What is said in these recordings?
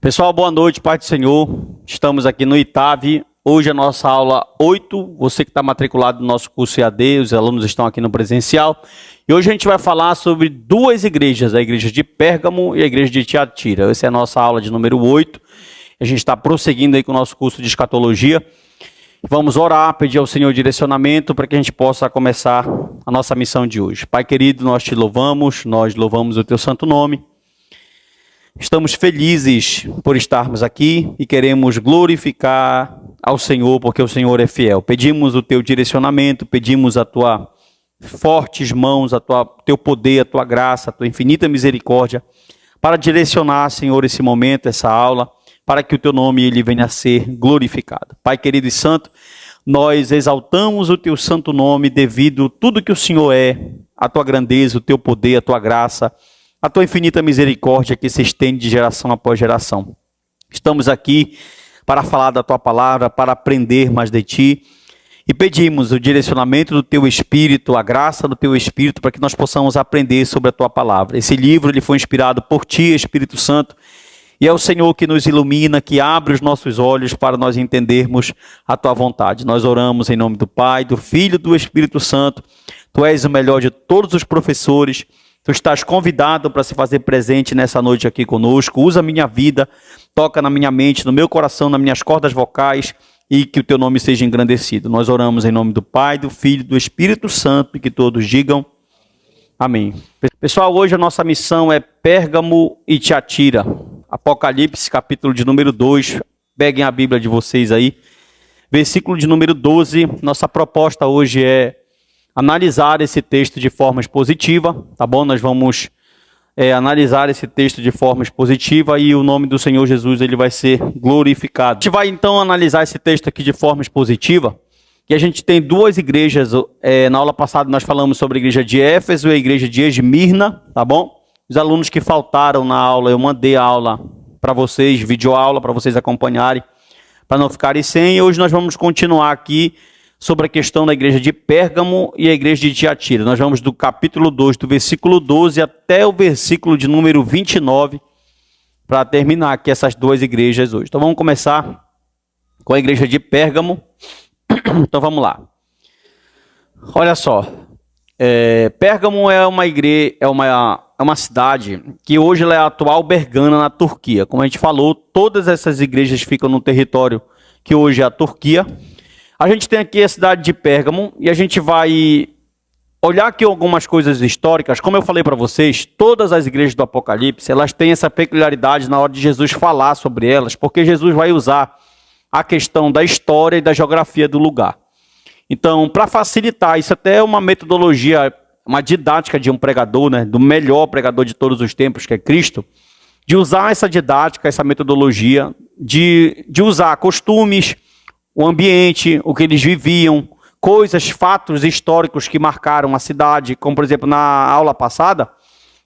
Pessoal, boa noite, Pai do Senhor. Estamos aqui no ITAV. Hoje é a nossa aula 8. Você que está matriculado no nosso curso EAD, os alunos estão aqui no presencial. E hoje a gente vai falar sobre duas igrejas, a igreja de Pérgamo e a igreja de Tiatira. Essa é a nossa aula de número 8. A gente está prosseguindo aí com o nosso curso de escatologia. Vamos orar, pedir ao Senhor direcionamento para que a gente possa começar a nossa missão de hoje. Pai querido, nós te louvamos, nós louvamos o teu santo nome. Estamos felizes por estarmos aqui e queremos glorificar ao Senhor, porque o Senhor é fiel. Pedimos o teu direcionamento, pedimos a tua fortes mãos, teu poder, a tua graça, a tua infinita misericórdia, para direcionar, Senhor, esse momento, essa aula, para que o teu nome ele venha a ser glorificado. Pai querido e santo, nós exaltamos o teu santo nome devido a tudo que o Senhor é, a tua grandeza, o teu poder, a tua graça, a tua infinita misericórdia que se estende de geração após geração. Estamos aqui para falar da tua palavra, para aprender mais de ti. E pedimos o direcionamento do teu Espírito, a graça do teu Espírito, para que nós possamos aprender sobre a tua palavra. Esse livro ele foi inspirado por ti, Espírito Santo. E é o Senhor que nos ilumina, que abre os nossos olhos para nós entendermos a tua vontade. Nós oramos em nome do Pai, do Filho e do Espírito Santo. Tu és o melhor de todos os professores. Tu estás convidado para se fazer presente nessa noite aqui conosco. Usa a minha vida, toca na minha mente, no meu coração, nas minhas cordas vocais e que o teu nome seja engrandecido. Nós oramos em nome do Pai, do Filho e do Espírito Santo e que todos digam amém. Pessoal, hoje a nossa missão é Pérgamo e Tiatira. Apocalipse, capítulo de número 2. Peguem a Bíblia de vocês aí. Versículo de número 12. Nossa proposta hoje é analisar esse texto de forma expositiva, tá bom? Nós vamos analisar esse texto de forma expositiva e o nome do Senhor Jesus ele vai ser glorificado. A gente vai então analisar esse texto aqui de forma expositiva, que a gente tem duas igrejas. Na aula passada nós falamos sobre a igreja de Éfeso e a igreja de Esmirna, tá bom? Os alunos que faltaram na aula, eu mandei a aula para vocês, videoaula para vocês acompanharem, para não ficarem sem. E hoje nós vamos continuar aqui sobre a questão da igreja de Pérgamo e a igreja de Tiatira. Nós vamos do capítulo 2, do versículo 12 até o versículo de número 29, para terminar aqui essas duas igrejas hoje. Então vamos começar com a igreja de Pérgamo. Então vamos lá. Olha só, Pérgamo é uma igreja, é uma cidade que hoje ela é a atual Bergana na Turquia. Como a gente falou, todas essas igrejas ficam no território que hoje é a Turquia. A gente tem aqui a cidade de Pérgamo e a gente vai olhar aqui algumas coisas históricas. Como eu falei para vocês, todas as igrejas do Apocalipse, elas têm essa peculiaridade na hora de Jesus falar sobre elas, porque Jesus vai usar a questão da história e da geografia do lugar. Então, para facilitar, isso até é uma metodologia, uma didática de um pregador, né, do melhor pregador de todos os tempos, que é Cristo, de usar essa didática, essa metodologia, de usar costumes, o ambiente, o que eles viviam, coisas, fatos históricos que marcaram a cidade, como por exemplo na aula passada,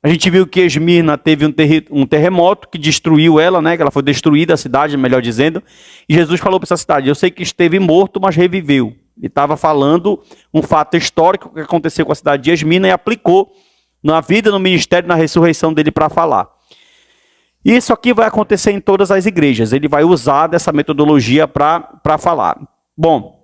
a gente viu que Esmirna teve um terremoto que destruiu ela, né? Que ela foi destruída, a cidade, melhor dizendo, e Jesus falou para essa cidade, eu sei que esteve morto, mas reviveu. Ele estava falando um fato histórico que aconteceu com a cidade de Esmirna e aplicou na vida, no ministério, na ressurreição dele para falar. Isso aqui vai acontecer em todas as igrejas. Ele vai usar dessa metodologia para falar. Bom,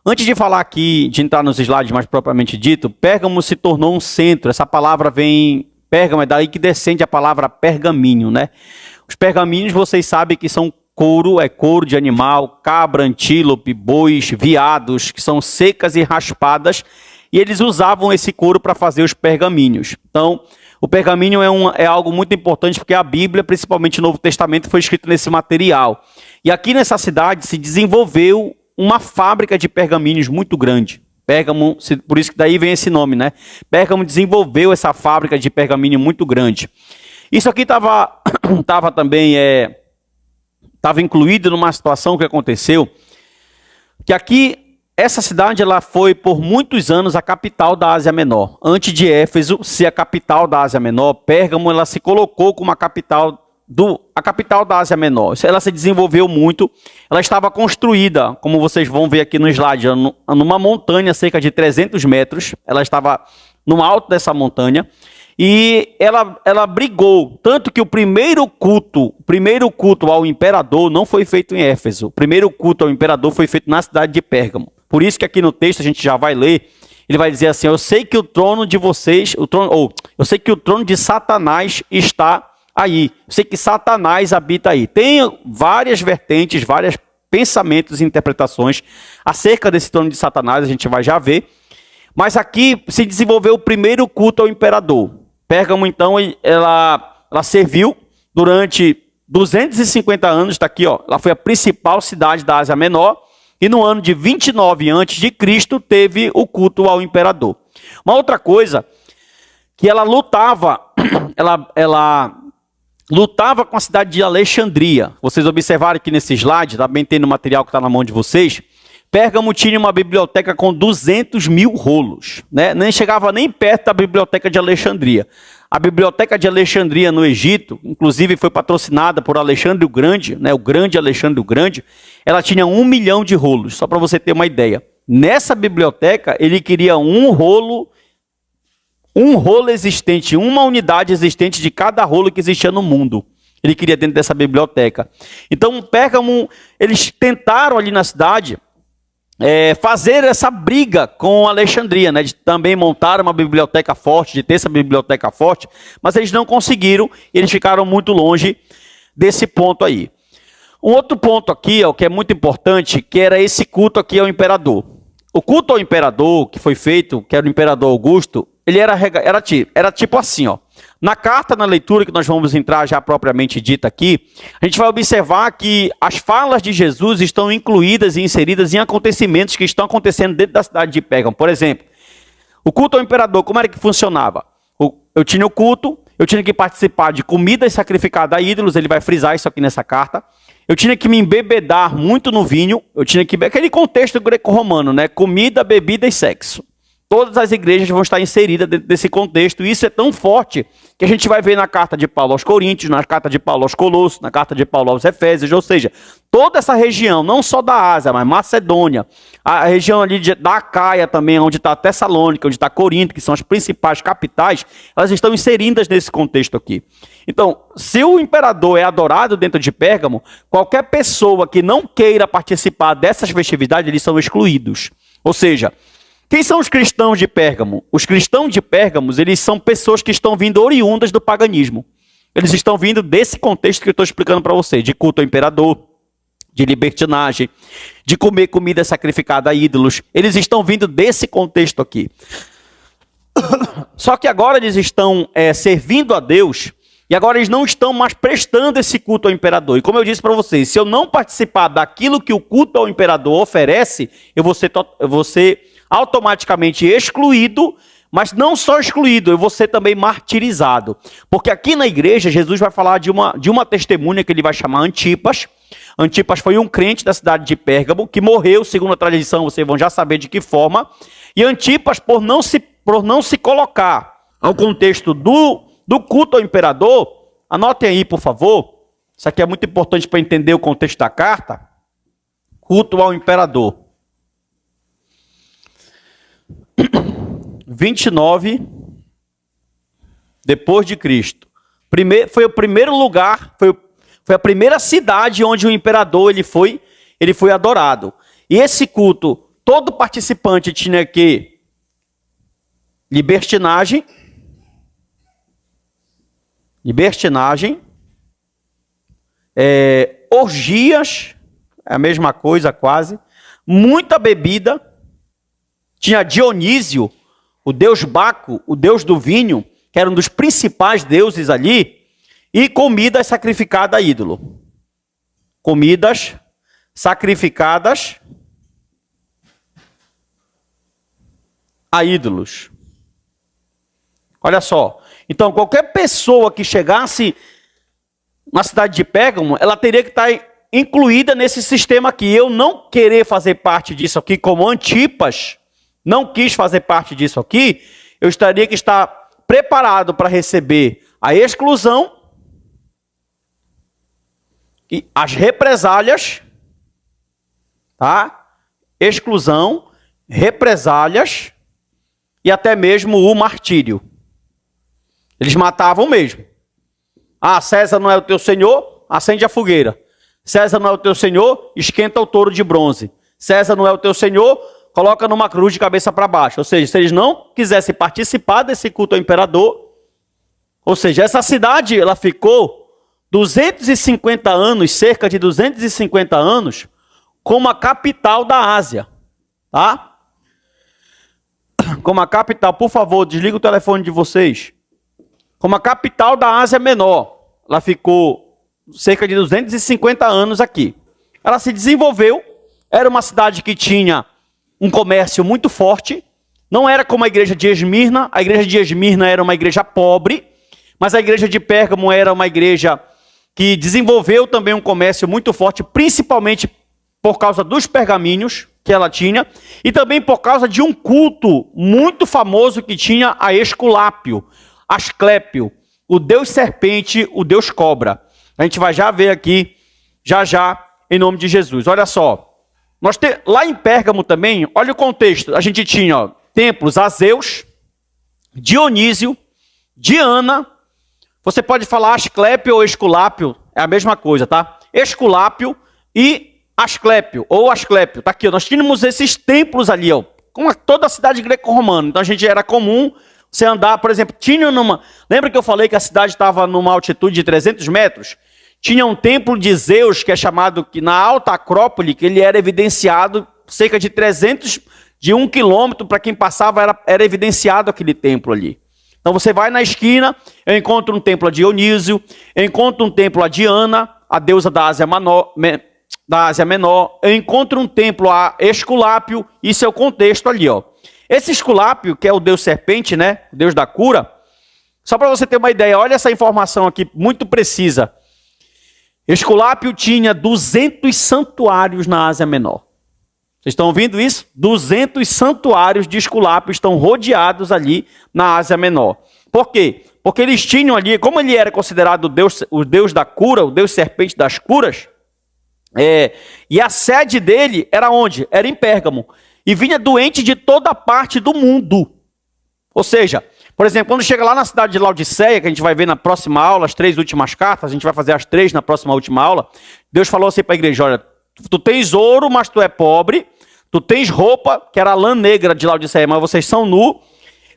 antes de falar aqui, de entrar nos slides mais propriamente dito, Pérgamo se tornou um centro. Essa palavra vem, Pérgamo, é daí que descende a palavra pergaminho, né? Os pergaminhos, vocês sabem que são couro, é couro de animal, cabra, antílope, bois, veados, que são secas e raspadas, e eles usavam esse couro para fazer os pergaminhos. Então, o pergaminho é algo muito importante porque a Bíblia, principalmente o Novo Testamento, foi escrito nesse material. E aqui nessa cidade se desenvolveu uma fábrica de pergaminhos muito grande. Pérgamo, por isso que daí vem esse nome, né? Pérgamo desenvolveu essa fábrica de pergaminho muito grande. Isso aqui estava também incluído numa situação que aconteceu, que aqui essa cidade ela foi por muitos anos a capital da Ásia Menor. Antes de Éfeso ser a capital da Ásia Menor, Pérgamo ela se colocou como a capital da Ásia Menor. Ela se desenvolveu muito. Ela estava construída, como vocês vão ver aqui no slide, numa montanha cerca de 300 metros. Ela estava no alto dessa montanha. e ela brigou, tanto que o primeiro culto ao imperador não foi feito em Éfeso. O primeiro culto ao imperador foi feito na cidade de Pérgamo. Por isso que aqui no texto a gente já vai ler, ele vai dizer assim: eu sei que o trono de vocês, eu sei que o trono de Satanás está aí. Eu sei que Satanás habita aí. Tem várias vertentes, vários pensamentos e interpretações acerca desse trono de Satanás, a gente vai já ver. Mas aqui se desenvolveu o primeiro culto ao imperador. Pérgamo, então, ela serviu durante 250 anos, está aqui, ó. Ela foi a principal cidade da Ásia Menor, e no ano de 29 a.C. teve o culto ao imperador. Uma outra coisa, que ela lutava, ela lutava com a cidade de Alexandria. Vocês observaram aqui nesse slide, também tem no material que está na mão de vocês, Pérgamo tinha uma biblioteca com 200 mil rolos, né? Nem chegava nem perto da biblioteca de Alexandria. A biblioteca de Alexandria no Egito, inclusive foi patrocinada por Alexandre o Grande, né? O grande Alexandre o Grande, ela tinha 1 milhão de rolos, só para você ter uma ideia. Nessa biblioteca, ele queria um rolo existente, uma unidade existente de cada rolo que existia no mundo. Ele queria dentro dessa biblioteca. Então, Pérgamo, eles tentaram ali na cidade fazer essa briga com Alexandria, né, de também montar uma biblioteca forte, de ter essa biblioteca forte, mas eles não conseguiram, eles ficaram muito longe desse ponto aí. Um outro ponto aqui, ó, que é muito importante, que era esse culto aqui ao imperador. O culto ao imperador que foi feito, que era o imperador Augusto, ele era tipo assim, ó. Na carta, na leitura que nós vamos entrar já propriamente dita aqui, a gente vai observar que as falas de Jesus estão incluídas e inseridas em acontecimentos que estão acontecendo dentro da cidade de Pérgamo. Por exemplo, o culto ao imperador, como era que funcionava? Eu tinha o culto, eu tinha que participar de comidas sacrificadas a ídolos, ele vai frisar isso aqui nessa carta. Eu tinha que me embebedar muito no vinho, eu tinha que... Aquele contexto greco-romano, né? Comida, bebida e sexo. Todas as igrejas vão estar inseridas dentro desse contexto, e isso é tão forte que a gente vai ver na carta de Paulo aos Coríntios, na carta de Paulo aos Colossos, na carta de Paulo aos Efésios, ou seja, toda essa região, não só da Ásia, mas Macedônia, a região ali da Acaia também, onde está Tessalônica, onde está Corinto, que são as principais capitais, elas estão inseridas nesse contexto aqui. Então, se o imperador é adorado dentro de Pérgamo, qualquer pessoa que não queira participar dessas festividades, eles são excluídos. Ou seja, quem são os cristãos de Pérgamo? Os cristãos de Pérgamo, eles são pessoas que estão vindo oriundas do paganismo. Eles estão vindo desse contexto que eu estou explicando para vocês, de culto ao imperador, de libertinagem, de comer comida sacrificada a ídolos. Eles estão vindo desse contexto aqui. Só que agora eles estão servindo a Deus, e agora eles não estão mais prestando esse culto ao imperador. E como eu disse para vocês, se eu não participar daquilo que o culto ao imperador oferece, eu vou ser automaticamente excluído, mas não só excluído, eu vou ser também martirizado. Porque aqui na igreja, Jesus vai falar de uma testemunha que ele vai chamar Antipas. Antipas foi um crente da cidade de Pérgamo, que morreu, segundo a tradição, vocês vão já saber de que forma. E Antipas, por não se colocar ao contexto do culto ao imperador, anotem aí, por favor, isso aqui é muito importante para entender o contexto da carta, culto ao imperador. 29 depois de Cristo. Foi o primeiro lugar, foi a primeira cidade onde o imperador ele foi adorado. E esse culto, todo participante tinha que libertinagem, orgias, é a mesma coisa quase, muita bebida. Tinha Dionísio, o deus Baco, o deus do vinho, que era um dos principais deuses ali, e comidas sacrificadas a ídolo. Comidas sacrificadas a ídolos. Olha só. Então, qualquer pessoa que chegasse na cidade de Pérgamo, ela teria que estar incluída nesse sistema aqui. Eu não querer fazer parte disso aqui, como Antipas não quis fazer parte disso aqui, eu estaria que estar preparado para receber a exclusão e as represálias, tá? Exclusão, represálias e até mesmo o martírio. Eles matavam mesmo. Ah, César não é o teu senhor? Acende a fogueira. César não é o teu senhor? Esquenta o touro de bronze. César não é o teu senhor? Coloca numa cruz de cabeça para baixo. Ou seja, se eles não quisessem participar desse culto ao imperador, ou seja, essa cidade ela ficou 250 anos, cerca de 250 anos, como a capital da Ásia. Tá? Como a capital, por favor, desliga o telefone de vocês. Como a capital da Ásia Menor. Ela ficou cerca de 250 anos aqui. Ela se desenvolveu, era uma cidade que tinha um comércio muito forte, não era como a igreja de Esmirna. A igreja de Esmirna era uma igreja pobre, mas a igreja de Pérgamo era uma igreja que desenvolveu também um comércio muito forte, principalmente por causa dos pergaminhos que ela tinha, e também por causa de um culto muito famoso que tinha a Esculápio, Asclépio, o deus serpente, o deus cobra. A gente vai já ver aqui, já, em nome de Jesus. Olha só, lá em Pérgamo também, olha o contexto, a gente tinha templos a Zeus, Dionísio, Diana, você pode falar Asclépio ou Esculápio, é a mesma coisa, tá? Esculápio e Asclépio, ou Asclépio, tá aqui, ó. Nós tínhamos esses templos ali, ó, como toda a cidade greco-romana. Então a gente era comum você andar, por exemplo, lembra que eu falei que a cidade estava numa altitude de 300 metros? Tinha um templo de Zeus, que é chamado, que na alta Acrópole, que ele era evidenciado cerca de 1 quilômetro, para quem passava era evidenciado aquele templo ali. Então você vai na esquina, eu encontro um templo a Dionísio, eu encontro um templo a Diana, a deusa da Ásia Menor, eu encontro um templo a Esculápio, isso é o contexto ali, ó. Esse Esculápio, que é o deus serpente, né, o deus da cura, só para você ter uma ideia, olha essa informação aqui, muito precisa. Esculápio tinha 200 santuários na Ásia Menor. Vocês estão ouvindo isso? 200 santuários de Esculápio estão rodeados ali na Ásia Menor. Por quê? Porque eles tinham ali, como ele era considerado o deus da cura, o deus serpente das curas, e a sede dele era onde? Era em Pérgamo. E vinha doente de toda parte do mundo. Ou seja, por exemplo, quando chega lá na cidade de Laodiceia, que a gente vai ver na próxima aula, as 3 últimas cartas, a gente vai fazer as 3 na próxima última aula, Deus falou assim para a igreja, olha, tu tens ouro, mas tu é pobre, tu tens roupa, que era a lã negra de Laodiceia, mas vocês são nu,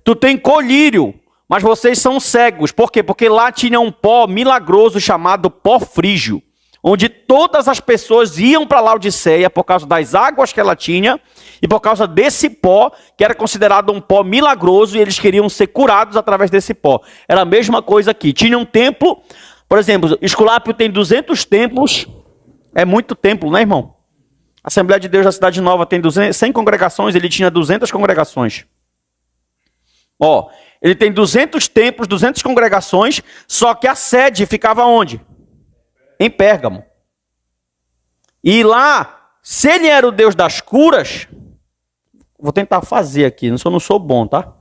tu tens colírio, mas vocês são cegos. Por quê? Porque lá tinha um pó milagroso chamado pó frígio, onde todas as pessoas iam para Laodiceia por causa das águas que ela tinha e por causa desse pó, que era considerado um pó milagroso, e eles queriam ser curados através desse pó. Era a mesma coisa aqui. Tinha um templo, por exemplo, Esculápio tem 200 templos, é muito templo, né, irmão? A Assembleia de Deus da Cidade Nova tem 100 congregações, ele tinha 200 congregações. Ó, ele tem 200 templos, 200 congregações, só que a sede ficava onde? Em Pérgamo. E lá, se ele era o Deus das curas, vou tentar fazer aqui, eu não sou bom, tá?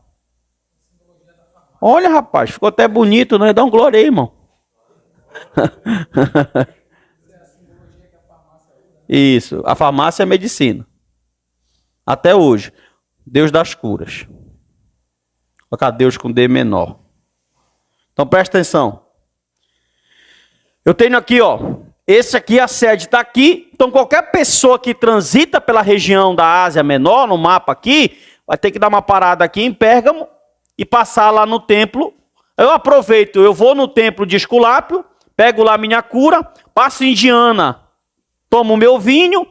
Olha, rapaz, ficou até bonito, né? Dá um glória aí, irmão. Isso, a farmácia é a medicina. Até hoje, Deus das curas. Colocar Deus com D menor. Então presta atenção. Eu tenho aqui, ó, esse aqui, a sede está aqui, então qualquer pessoa que transita pela região da Ásia Menor, no mapa aqui, vai ter que dar uma parada aqui em Pérgamo e passar lá no templo. Eu aproveito, eu vou no templo de Esculápio, pego lá minha cura, passo em Diana, tomo o meu vinho,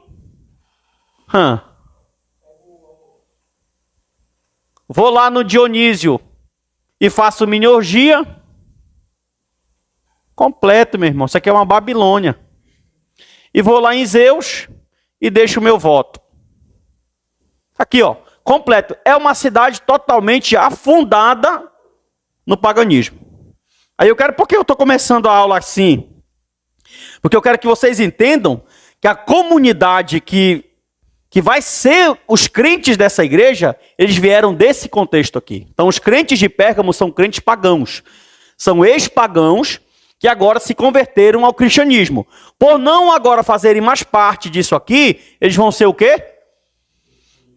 vou lá no Dionísio e faço minha orgia. Completo, meu irmão. Isso aqui é uma Babilônia. E vou lá em Zeus e deixo o meu voto. Aqui, ó. Completo. É uma cidade totalmente afundada no paganismo. Aí eu quero... Por que eu estou começando a aula assim? Porque eu quero que vocês entendam que a comunidade que vai ser os crentes dessa igreja, eles vieram desse contexto aqui. Então, os crentes de Pérgamo são crentes pagãos. São ex-pagãos que agora se converteram ao cristianismo. Por não agora fazerem mais parte disso aqui, eles vão ser o quê?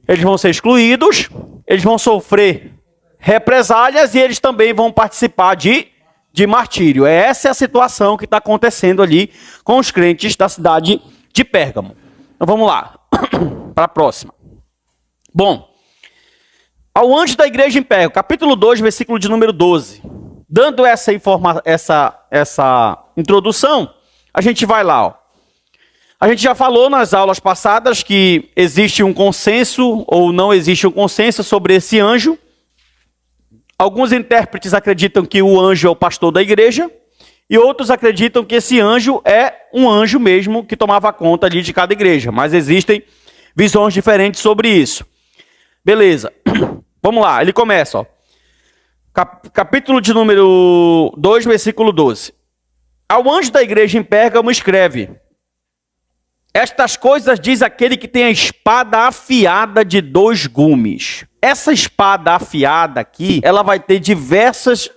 Eles vão ser excluídos, eles vão sofrer represálias e eles também vão participar de martírio. Essa é a situação que está acontecendo ali com os crentes da cidade de Pérgamo. Então vamos lá, para a próxima. Bom, ao anjo da igreja em Pérgamo, capítulo 2, versículo de número 12. Dando essa introdução, a gente vai lá, ó. A gente já falou nas aulas passadas que existe um consenso ou não existe um consenso sobre esse anjo. Alguns intérpretes acreditam que o anjo é o pastor da igreja e outros acreditam que esse anjo é um anjo mesmo que tomava conta ali de cada igreja. Mas existem visões diferentes sobre isso. Beleza. Vamos lá, ele começa, ó. Capítulo de número 2, versículo 12. Ao anjo da igreja em Pérgamo escreve: estas coisas diz aquele que tem a espada afiada de 2 gumes. Essa espada afiada aqui, ela vai ter diversos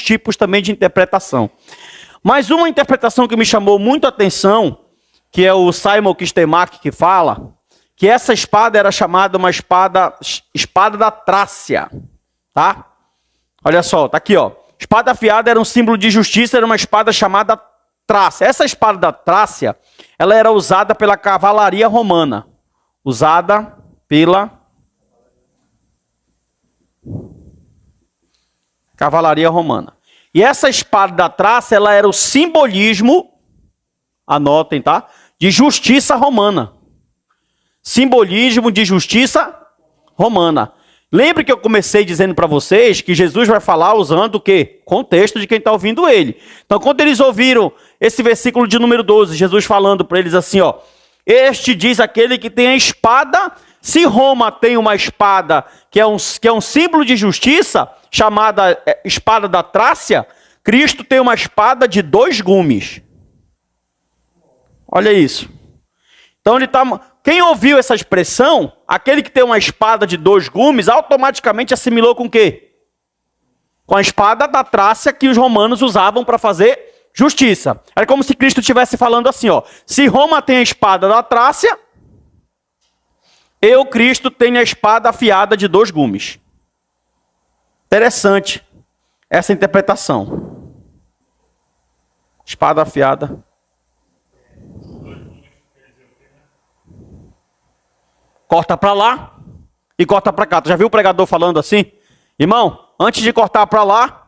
tipos também de interpretação. Mas uma interpretação que me chamou muito a atenção, que é o Simon Kistemac que fala, que essa espada era chamada uma espada da Trácia, tá? Olha só, tá aqui, ó. Espada afiada era um símbolo de justiça, era uma espada chamada Trácia. Essa espada da Trácia, ela era usada pela cavalaria romana. Usada pela cavalaria romana. E essa espada da Trácia, ela era o simbolismo, anotem, tá? De justiça romana. Simbolismo de justiça romana. Lembre que eu comecei dizendo para vocês que Jesus vai falar usando o quê? Contexto de quem está ouvindo ele. Então, quando eles ouviram esse versículo de número 12, Jesus falando para eles assim, ó. Este diz aquele que tem a espada. Se Roma tem uma espada que é um símbolo de justiça, chamada espada da Trácia, Cristo tem uma espada de 2 gumes. Olha isso. Então ele está... Quem ouviu essa expressão, aquele que tem uma espada de 2 gumes, automaticamente assimilou com o quê? Com a espada da Trácia que os romanos usavam para fazer justiça. Era como se Cristo estivesse falando assim, ó. Se Roma tem a espada da Trácia, eu, Cristo, tenho a espada afiada de 2 gumes. Interessante essa interpretação. Espada afiada. Corta para lá e corta para cá. Tu já viu o pregador falando assim? Irmão, antes de cortar para lá,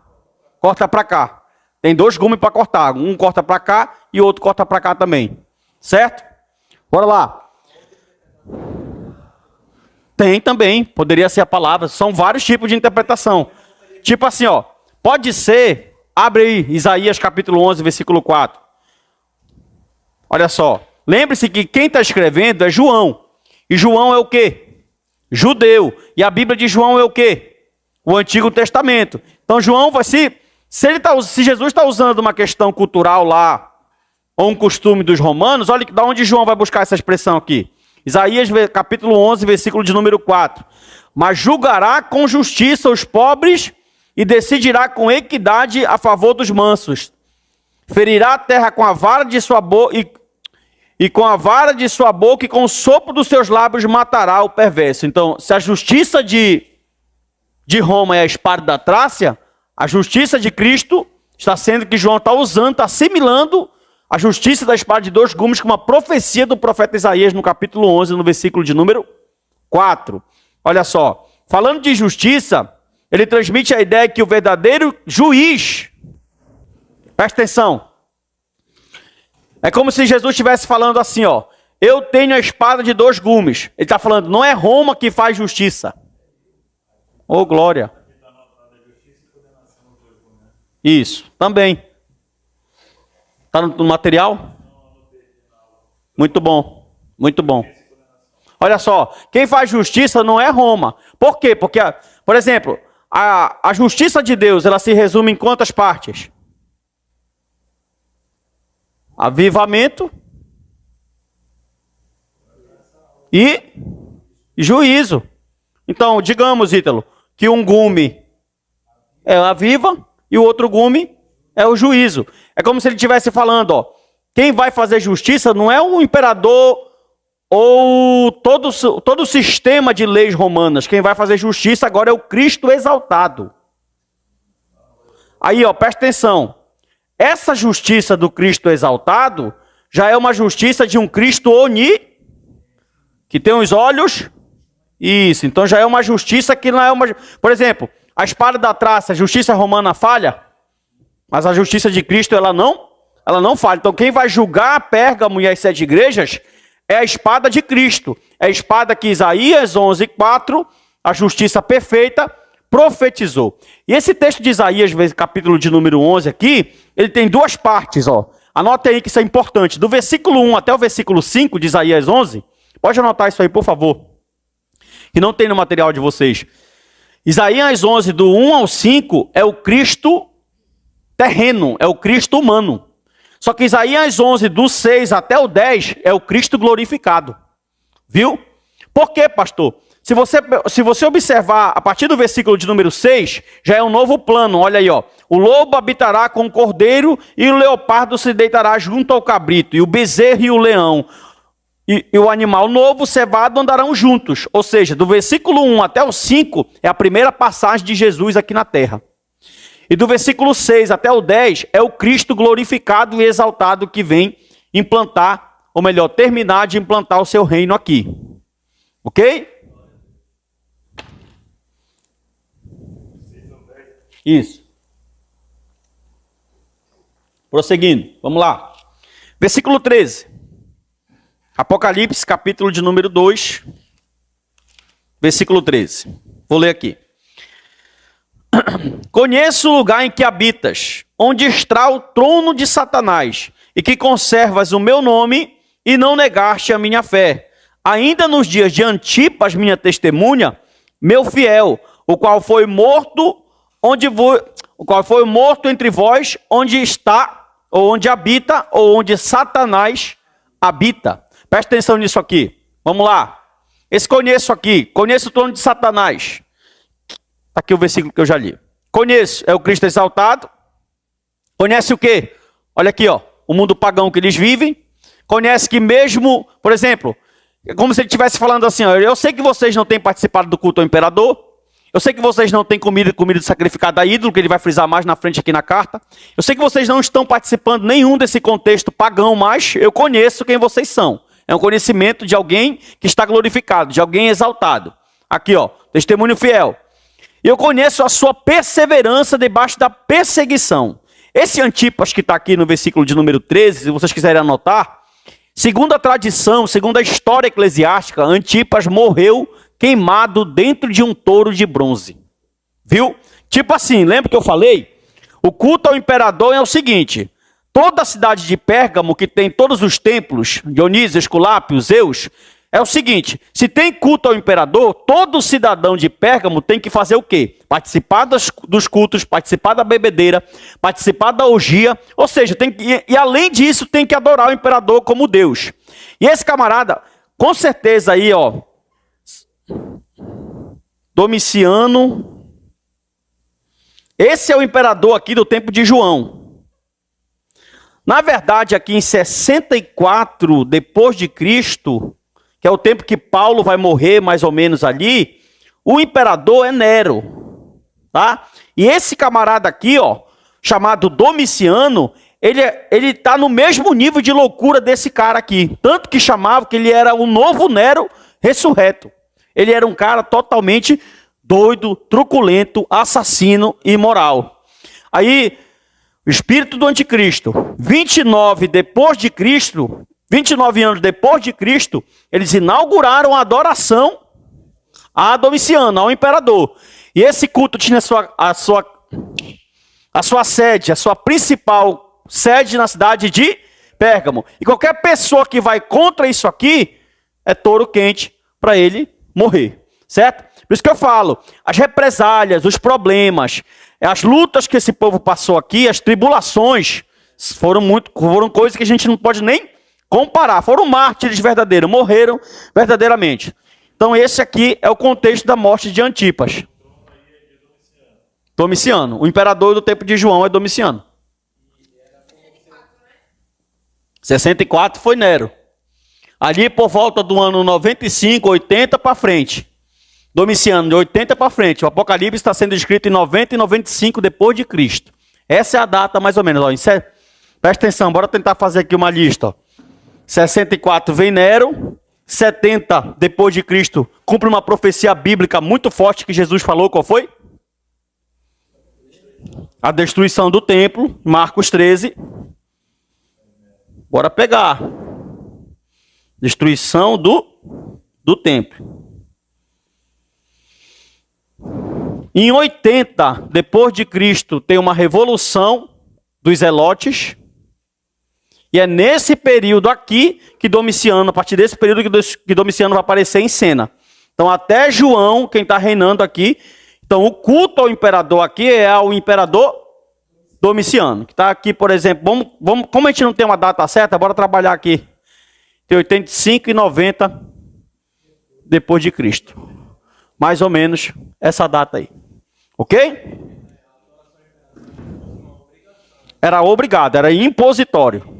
corta para cá. Tem 2 gumes para cortar. Um corta para cá e o outro corta para cá também. Certo? Bora lá. Tem também. Poderia ser a palavra. São vários tipos de interpretação. Tipo assim, ó. Pode ser... Abre aí Isaías capítulo 11, versículo 4. Olha só. Lembre-se que quem está escrevendo é João. E João é o quê? Judeu. E a Bíblia de João é o quê? O Antigo Testamento. Então João vai se Jesus está usando uma questão cultural lá, ou um costume dos romanos, olha de onde João vai buscar essa expressão aqui. Isaías capítulo 11, versículo de número 4. Mas julgará com justiça os pobres e decidirá com equidade a favor dos mansos. Ferirá a terra com a vara de sua boca e com a vara de sua boca e com o sopro dos seus lábios matará o perverso. Então, se a justiça de Roma é a espada da Trácia, a justiça de Cristo está sendo que João está usando, está assimilando a justiça da espada de 2 gumes com uma profecia do profeta Isaías no capítulo 11, no versículo de número 4. Olha só, falando de justiça, ele transmite a ideia que o verdadeiro juiz, presta atenção, é como se Jesus estivesse falando assim, ó. Eu tenho a espada de 2 gumes. Ele está falando, não é Roma que faz justiça. Oh, glória. Isso, também. Está no material? Muito bom, muito bom. Olha só, quem faz justiça não é Roma. Por quê? Porque, por exemplo, a justiça de Deus, ela se resume em quantas partes? Avivamento e juízo. Então, digamos, Ítalo, que um gume é a aviva e o outro gume é o juízo. É como se ele estivesse falando, ó, quem vai fazer justiça não é o imperador ou todo o sistema de leis romanas. Quem vai fazer justiça agora é o Cristo exaltado. Aí, ó, presta atenção. Essa justiça do Cristo exaltado já é uma justiça de um Cristo que tem os olhos. Isso, então já é uma justiça que não é uma... Por exemplo, a espada da traça, a justiça romana falha, mas a justiça de Cristo ela não falha. Então quem vai julgar Pérgamo e as 7 igrejas é a espada de Cristo. É a espada que Isaías 11:4, a justiça perfeita, profetizou. E esse texto de Isaías, capítulo de número 11 aqui, ele tem 2 partes, ó. Anote aí que isso é importante. Do versículo 1 até o versículo 5 de Isaías 11, pode anotar isso aí, por favor, que não tem no material de vocês. Isaías 11, do 1 ao 5, é o Cristo terreno, é o Cristo humano. Só que Isaías 11, do 6 até o 10, é o Cristo glorificado. Viu? Por quê, pastor? Se você observar, a partir do versículo de número 6, já é um novo plano. Olha aí, ó. O lobo habitará com o cordeiro, e o leopardo se deitará junto ao cabrito, e o bezerro e o leão, e o animal novo cevado andarão juntos. Ou seja, do versículo 1 até o 5, é a primeira passagem de Jesus aqui na terra. E do versículo 6 até o 10, é o Cristo glorificado e exaltado que vem implantar, ou melhor, terminar de implantar o seu reino aqui. Ok? Isso. Prosseguindo, vamos lá. Versículo 13. Apocalipse, capítulo de número 2, versículo 13. Vou ler aqui. Conheço o lugar em que habitas, onde está o trono de Satanás, e que conservas o meu nome e não negaste a minha fé. Ainda nos dias de Antipas, minha testemunha, meu fiel, o qual foi morto entre vós, onde está, ou onde habita, ou onde Satanás habita. Presta atenção nisso aqui. Vamos lá. Conheço o trono de Satanás. Está aqui o versículo que eu já li. Conheço, é o Cristo exaltado. Conhece o quê? Olha aqui, ó, o mundo pagão que eles vivem. Conhece que mesmo, por exemplo, é como se ele estivesse falando assim, ó, eu sei que vocês não têm participado do culto ao imperador. Eu sei que vocês não têm comida sacrificada a ídolo, que ele vai frisar mais na frente aqui na carta. Eu sei que vocês não estão participando nenhum desse contexto pagão, mas eu conheço quem vocês são. É um conhecimento de alguém que está glorificado, de alguém exaltado. Aqui, ó, testemunho fiel. Eu conheço a sua perseverança debaixo da perseguição. Esse Antipas que está aqui no versículo de número 13, se vocês quiserem anotar, segundo a tradição, segundo a história eclesiástica, Antipas morreu queimado dentro de um touro de bronze. Viu? Tipo assim, lembra que eu falei? O culto ao imperador é o seguinte: toda a cidade de Pérgamo, que tem todos os templos, Dionísio, Esculápio, Zeus, é o seguinte: se tem culto ao imperador, todo cidadão de Pérgamo tem que fazer o quê? Participar dos cultos, participar da bebedeira, participar da orgia, ou seja, e além disso tem que adorar o imperador como Deus. E esse camarada, com certeza aí, ó, Domiciano, esse é o imperador aqui do tempo de João. Na verdade, aqui em 64 depois de Cristo, que é o tempo que Paulo vai morrer, mais ou menos ali, o imperador é Nero, tá? E esse camarada aqui, ó, chamado Domiciano, ele tá no mesmo nível de loucura desse cara aqui, tanto que chamava que ele era o novo Nero ressurreto. Ele era um cara totalmente doido, truculento, assassino e imoral. Aí, o espírito do anticristo, 29 anos depois de Cristo, eles inauguraram a adoração a Domiciano, ao imperador. E esse culto tinha a sua sede, a sua principal sede na cidade de Pérgamo. E qualquer pessoa que vai contra isso aqui, é touro quente para ele morrer, certo? Por isso que eu falo, as represálias, os problemas, as lutas que esse povo passou aqui, as tribulações, foram coisas que a gente não pode nem comparar. Foram mártires verdadeiros, morreram verdadeiramente. Então esse aqui é o contexto da morte de Antipas. Domiciano. O imperador do tempo de João é Domiciano. 64 foi Nero. Ali por volta do ano 95, 80 para frente. Domiciano, de 80 para frente. O Apocalipse está sendo escrito em 90 e 95 depois de Cristo. Essa é a data mais ou menos. Ó. Presta atenção, bora tentar fazer aqui uma lista. Ó. 64 vem Nero. 70 depois de Cristo cumpre uma profecia bíblica muito forte que Jesus falou. Qual foi? A destruição do templo. Marcos 13. Bora pegar. Destruição do templo. Em 80, depois de Cristo, tem uma revolução dos zelotes. E é nesse período aqui que Domiciano, a partir desse período que Domiciano vai aparecer em cena. Então até João, quem está reinando aqui. Então o culto ao imperador aqui é ao imperador Domiciano. Que está aqui, por exemplo, como a gente não tem uma data certa, bora trabalhar aqui. Tem 85 e 90 depois de Cristo. Mais ou menos essa data aí. Ok? Era obrigado, era impositório.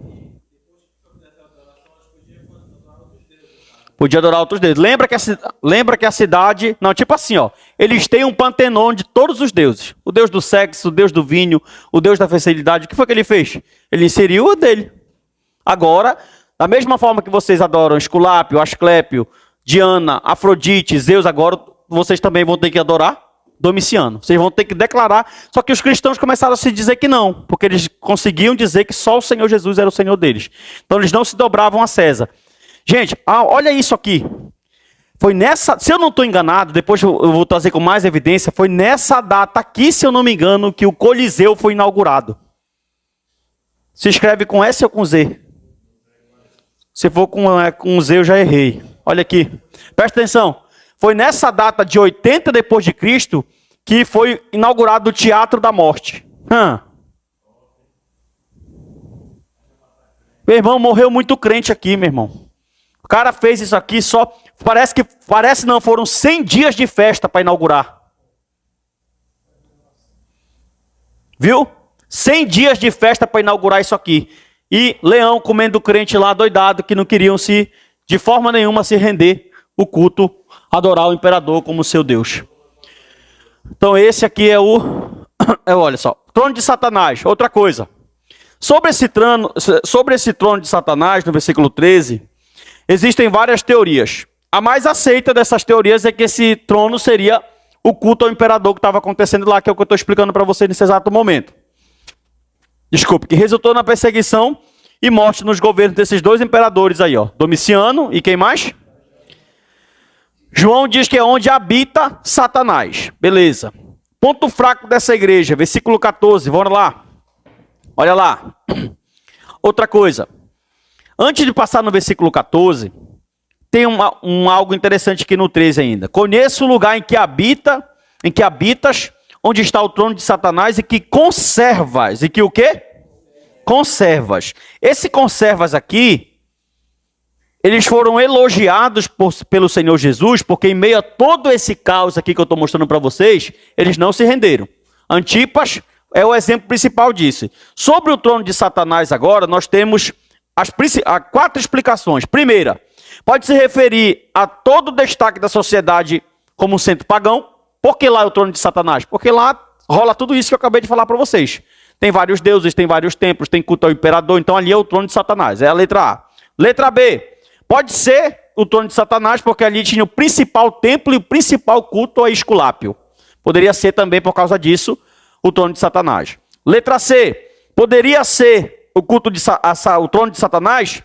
Podia adorar outros deuses. Lembra que a cidade... Não, tipo assim, ó. Eles têm um panteão de todos os deuses. O deus do sexo, o deus do vinho, o deus da fertilidade. O que foi que ele fez? Ele inseriu o dele. Agora, da mesma forma que vocês adoram Esculápio, Asclépio, Diana, Afrodite, Zeus, agora vocês também vão ter que adorar Domiciano. Vocês vão ter que declarar. Só que os cristãos começaram a se dizer que não. Porque eles conseguiam dizer que só o Senhor Jesus era o Senhor deles. Então eles não se dobravam a César. Gente, olha isso aqui. Foi nessa... Se eu não estou enganado, depois eu vou trazer com mais evidência. Foi nessa data aqui, se eu não me engano, que o Coliseu foi inaugurado. Se escreve com S ou com Z? Se for com Z, eu já errei. Olha aqui. Presta atenção. Foi nessa data de 80 depois de Cristo que foi inaugurado o Teatro da Morte. Meu irmão, morreu muito crente aqui, meu irmão. O cara fez isso aqui só... Parece não, foram 100 dias de festa para inaugurar. Viu? 100 dias de festa para inaugurar isso aqui. E Leão comendo crente lá doidado que não queriam de forma nenhuma se render o culto, adorar o imperador como seu Deus. Então esse aqui é olha só, trono de Satanás. Outra coisa. Sobre esse trono de Satanás, no versículo 13, existem várias teorias. A mais aceita dessas teorias é que esse trono seria o culto ao imperador que estava acontecendo lá, que é o que eu estou explicando para vocês nesse exato momento. Desculpe, que resultou na perseguição e morte nos governos desses dois imperadores aí, ó. Domiciano e quem mais? João diz que é onde habita Satanás. Beleza. Ponto fraco dessa igreja, versículo 14, vamos lá. Olha lá. Outra coisa. Antes de passar no versículo 14, tem algo interessante aqui no 13 ainda. Conheço o lugar em que habitas, onde está o trono de Satanás e que conservas. E que o quê? Conservas. Esse conservas aqui, eles foram elogiados pelo Senhor Jesus, porque em meio a todo esse caos aqui que eu estou mostrando para vocês, eles não se renderam. Antipas é o exemplo principal disso. Sobre o trono de Satanás agora, nós temos as 4 explicações. Primeira, pode se referir a todo o destaque da sociedade como um centro pagão. Por que lá é o trono de Satanás? Porque lá rola tudo isso que eu acabei de falar para vocês. Tem vários deuses, tem vários templos, tem culto ao imperador, então ali é o trono de Satanás. É a letra A. Letra B, pode ser o trono de Satanás, porque ali tinha o principal templo e o principal culto a Esculápio. Poderia ser também, por causa disso, o trono de Satanás. Letra C, poderia ser o trono de Satanás,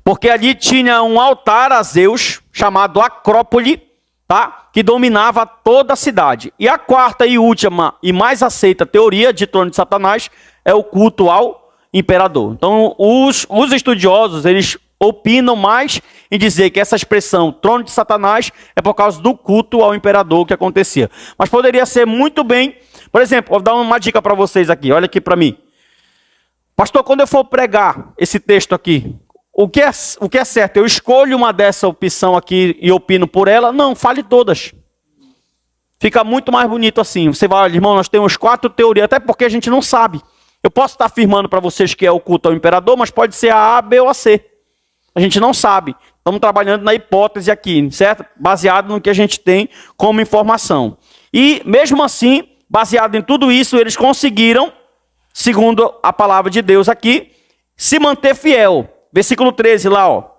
porque ali tinha um altar a Zeus, chamado Acrópole, tá? Que dominava toda a cidade. E a quarta e última e mais aceita teoria de trono de Satanás é o culto ao imperador. Então, os estudiosos, eles opinam mais em dizer que essa expressão trono de Satanás é por causa do culto ao imperador que acontecia. Mas poderia ser muito bem... Por exemplo, vou dar uma dica para vocês aqui. Olha aqui para mim. Pastor, quando eu for pregar esse texto aqui, o que é certo? Eu escolho uma dessa opção aqui e opino por ela? Não, fale todas. Fica muito mais bonito assim. Você vai, olha, irmão, nós temos 4 teorias, até porque a gente não sabe. Eu posso estar afirmando para vocês que é o culto ao imperador, mas pode ser a A, B ou a C. A gente não sabe. Estamos trabalhando na hipótese aqui, certo? Baseado no que a gente tem como informação. E, mesmo assim, baseado em tudo isso, eles conseguiram, segundo a palavra de Deus aqui, se manter fiel. Versículo 13 lá, ó.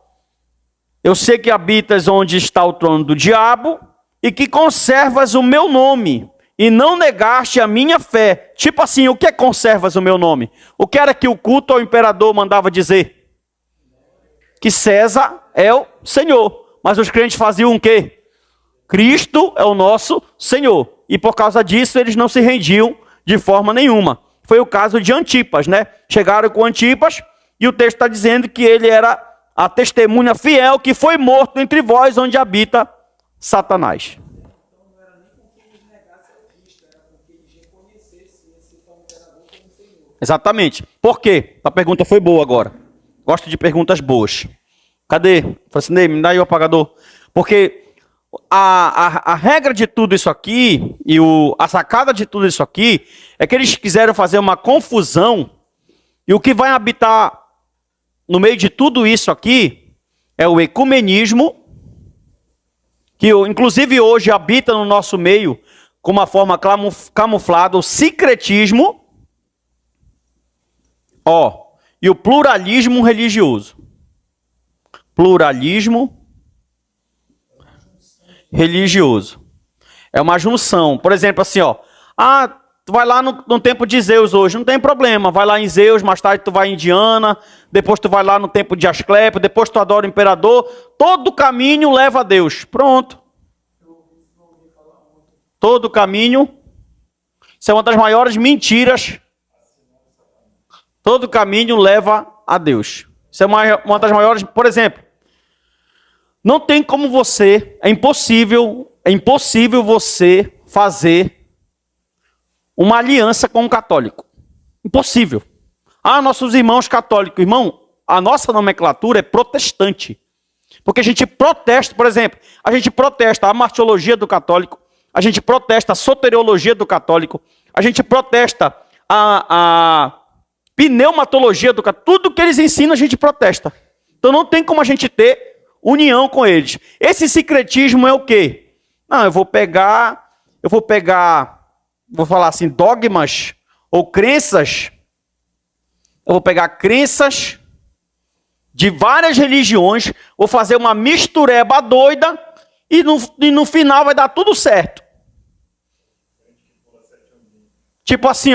Eu sei que habitas onde está o trono do diabo e que conservas o meu nome e não negaste a minha fé. Tipo assim, o que é conservas o meu nome? O que era que o culto ao imperador mandava dizer? Que César é o Senhor. Mas os crentes faziam o quê? Cristo é o nosso Senhor. E por causa disso eles não se rendiam de forma nenhuma. Foi o caso de Antipas, né? Chegaram com Antipas e o texto está dizendo que ele era a testemunha fiel que foi morto entre vós onde habita Satanás. Exatamente. Por quê? A pergunta foi boa agora. Gosto de perguntas boas. Cadê? Francinei, me dá aí o apagador. Porque a regra de tudo isso aqui, e a sacada de tudo isso aqui, é que eles quiseram fazer uma confusão, e o que vai habitar no meio de tudo isso aqui é o ecumenismo, que inclusive hoje habita no nosso meio com uma forma camuflada, o sincretismo, e o pluralismo religioso. Pluralismo religioso. É uma junção. Por exemplo, assim, tu vai lá no templo de Zeus hoje, não tem problema. Vai lá em Zeus, mais tarde tu vai em Diana, depois tu vai lá no templo de Asclepio, depois tu adora o imperador. Todo caminho leva a Deus. Pronto. Todo caminho. Isso é uma das maiores mentiras. Todo caminho leva a Deus. Isso é uma das maiores... Por exemplo, não tem como é impossível você fazer uma aliança com um católico. Impossível. Nossos irmãos católicos. Irmão, a nossa nomenclatura é protestante. Porque a gente protesta, por exemplo, a gente protesta a martiologia do católico, a gente protesta a soteriologia do católico, a gente protesta a pneumatologia do católico. Tudo que eles ensinam a gente protesta. Então não tem como a gente ter união com eles. Esse sincretismo é o quê? Eu vou falar assim, dogmas ou crenças. Eu vou pegar crenças de várias religiões, vou fazer uma mistureba doida e no final vai dar tudo certo. Tipo assim,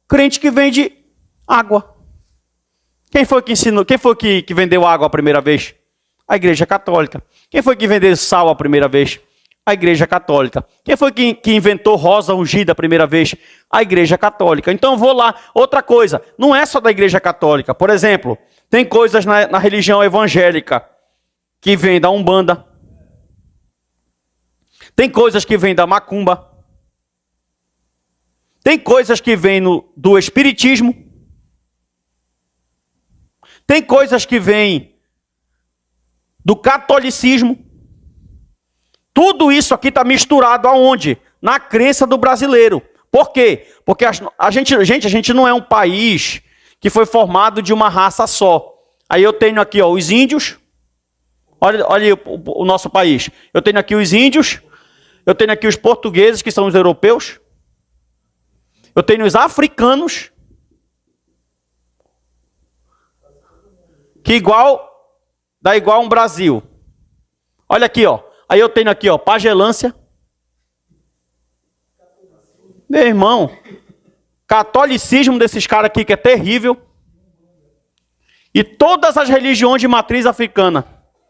crente que vende água. Quem foi que ensinou? Quem foi que vendeu água a primeira vez? A Igreja Católica. Quem foi que vendeu sal a primeira vez? A Igreja Católica. Quem foi que inventou rosa ungida a primeira vez? A Igreja Católica. Então eu vou lá. Outra coisa, não é só da Igreja Católica. Por exemplo, tem coisas na religião evangélica que vem da Umbanda. Tem coisas que vêm da Macumba. Tem coisas que vêm do Espiritismo. Tem coisas que vêm do catolicismo. Tudo isso aqui está misturado aonde? Na crença do brasileiro. Por quê? Porque a gente não é um país que foi formado de uma raça só. Aí eu tenho aqui os índios. Olha o nosso país. Eu tenho aqui os índios. Eu tenho aqui os portugueses, que são os europeus. Eu tenho os africanos. Que dá igual um Brasil. Olha aqui, Aí eu tenho aqui, pagelância. Meu irmão, catolicismo desses caras aqui que é terrível. E todas as religiões de matriz africana.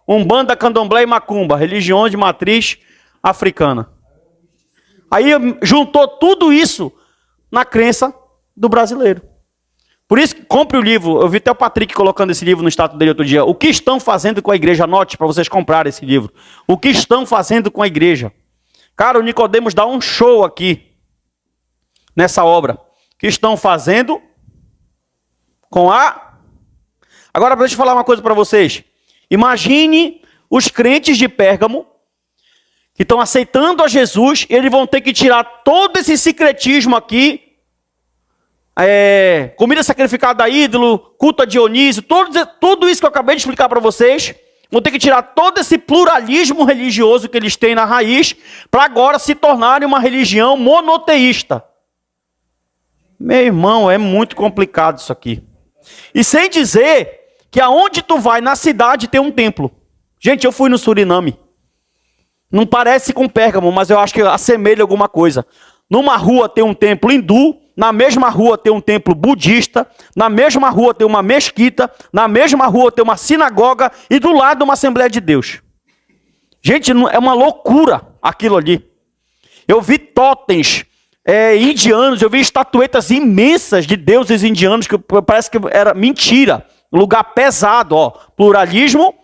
Umbanda, Candomblé e Macumba, religiões de matriz africana. Aí juntou tudo isso na crença do brasileiro. Por isso que compre o livro. Eu vi até o Patrick colocando esse livro no status dele outro dia. O que estão fazendo com a igreja? Anote para vocês comprarem esse livro. O que estão fazendo com a igreja? Cara, o Nicodemos dá um show aqui nessa obra. O que estão fazendo com a... Agora deixa eu falar uma coisa para vocês. Imagine os crentes de Pérgamo que estão aceitando a Jesus, e eles vão ter que tirar todo esse sincretismo aqui comida sacrificada a ídolo, culto a Dionísio, tudo isso que eu acabei de explicar para vocês, vão ter que tirar todo esse pluralismo religioso que eles têm na raiz, para agora se tornarem uma religião monoteísta. Meu irmão, é muito complicado isso aqui. E sem dizer que aonde tu vai na cidade tem um templo. Gente, eu fui no Suriname. Não parece com Pérgamo, mas eu acho que assemelha alguma coisa. Numa rua tem um templo hindu, na mesma rua tem um templo budista, na mesma rua tem uma mesquita, na mesma rua tem uma sinagoga e do lado uma Assembleia de Deus. Gente, é uma loucura aquilo ali. Eu vi totens indianos, eu vi estatuetas imensas de deuses indianos, que parece que era mentira. Lugar pesado, ó. Pluralismo,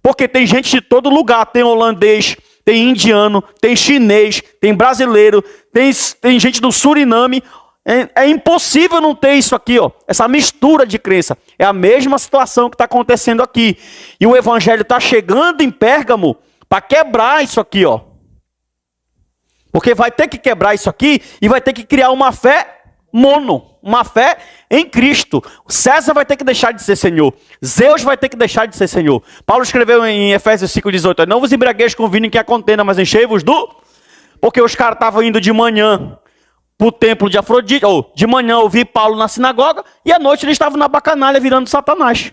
porque tem gente de todo lugar, tem holandês, tem indiano, tem chinês, tem brasileiro, tem gente do Suriname. É impossível não ter isso aqui, ó. Essa mistura de crença. É a mesma situação que está acontecendo aqui. E o evangelho está chegando em Pérgamo para quebrar isso aqui, ó. Porque vai ter que quebrar isso aqui e vai ter que criar uma fé uma fé em Cristo. César vai ter que deixar de ser Senhor. Zeus vai ter que deixar de ser Senhor. Paulo escreveu em Efésios 5,18, não vos embriagueis com vinho que há contenda, mas enchei-vos do... Porque os caras estavam indo de manhã para o templo de Afrodite, ou de manhã eu vi Paulo na sinagoga, e à noite eles estavam na bacanalha virando Satanás.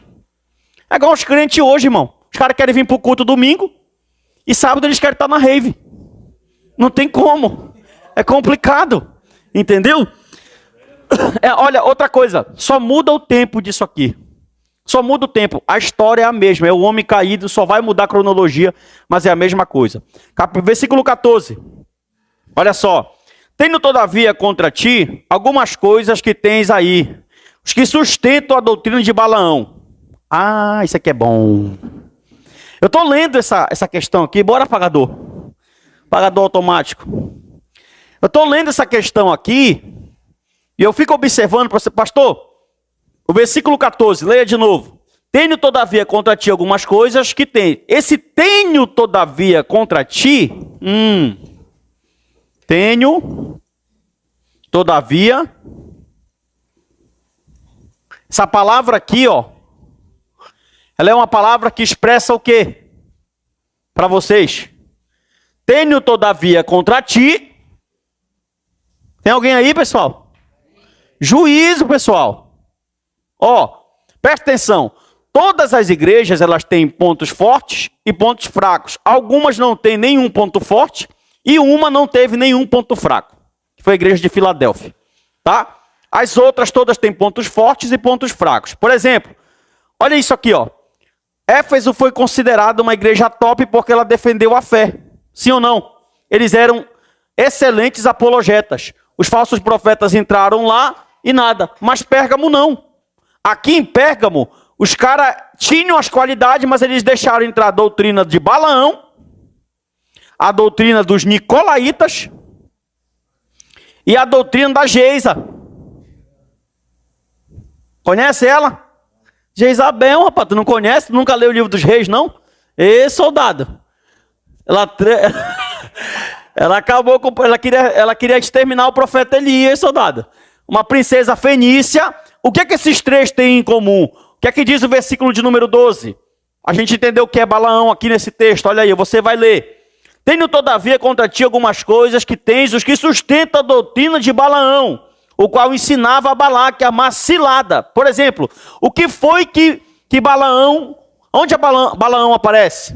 É igual os crentes hoje, irmão. Os caras querem vir para o culto domingo, e sábado eles querem estar na rave. Não tem como. É complicado. Entendeu? Olha, outra coisa. Só muda o tempo disso aqui. Só muda o tempo. A história é a mesma. É o homem caído, só vai mudar a cronologia, mas é a mesma coisa. Versículo 14. Olha só. Tenho todavia contra ti algumas coisas que tens aí, os que sustentam a doutrina de Balaão. Ah, isso aqui é bom. Eu estou lendo essa questão aqui. Bora, pagador. Pagador automático. Eu estou lendo essa questão aqui e eu fico observando para você, pastor, o versículo 14, leia de novo. Tenho todavia contra ti algumas coisas que tem. Esse tenho todavia contra ti, tenho todavia, essa palavra aqui, ó, ela é uma palavra que expressa o quê? Para vocês. Tenho todavia contra ti. Tem alguém aí, pessoal? Juízo, pessoal. Ó, presta atenção. Todas as igrejas, elas têm pontos fortes e pontos fracos. Algumas não têm nenhum ponto forte e uma não teve nenhum ponto fraco. Que foi a igreja de Filadélfia. Tá? As outras todas têm pontos fortes e pontos fracos. Por exemplo, olha isso aqui, ó. Éfeso foi considerada uma igreja top porque ela defendeu a fé. Sim ou não? Eles eram excelentes apologetas. Os falsos profetas entraram lá e nada. Mas Pérgamo não. Aqui em Pérgamo, os caras tinham as qualidades, mas eles deixaram entrar a doutrina de Balaão, a doutrina dos Nicolaitas e a doutrina da Geisa. Conhece ela? Jezabel, rapaz, tu não conhece? Tu nunca leu o livro dos reis, não? Ê, soldado. Ela acabou com... Ela queria exterminar o profeta Elias, soldado. Uma princesa fenícia. O que é que esses três têm em comum? O que é que diz o versículo de número 12? A gente entendeu o que é Balaão aqui nesse texto. Olha aí, você vai ler. Tenho todavia contra ti algumas coisas que tens, os que sustentam a doutrina de Balaão, o qual ensinava a Balaque a amar cilada. Por exemplo, o que foi que Balaão... Onde Balaão aparece?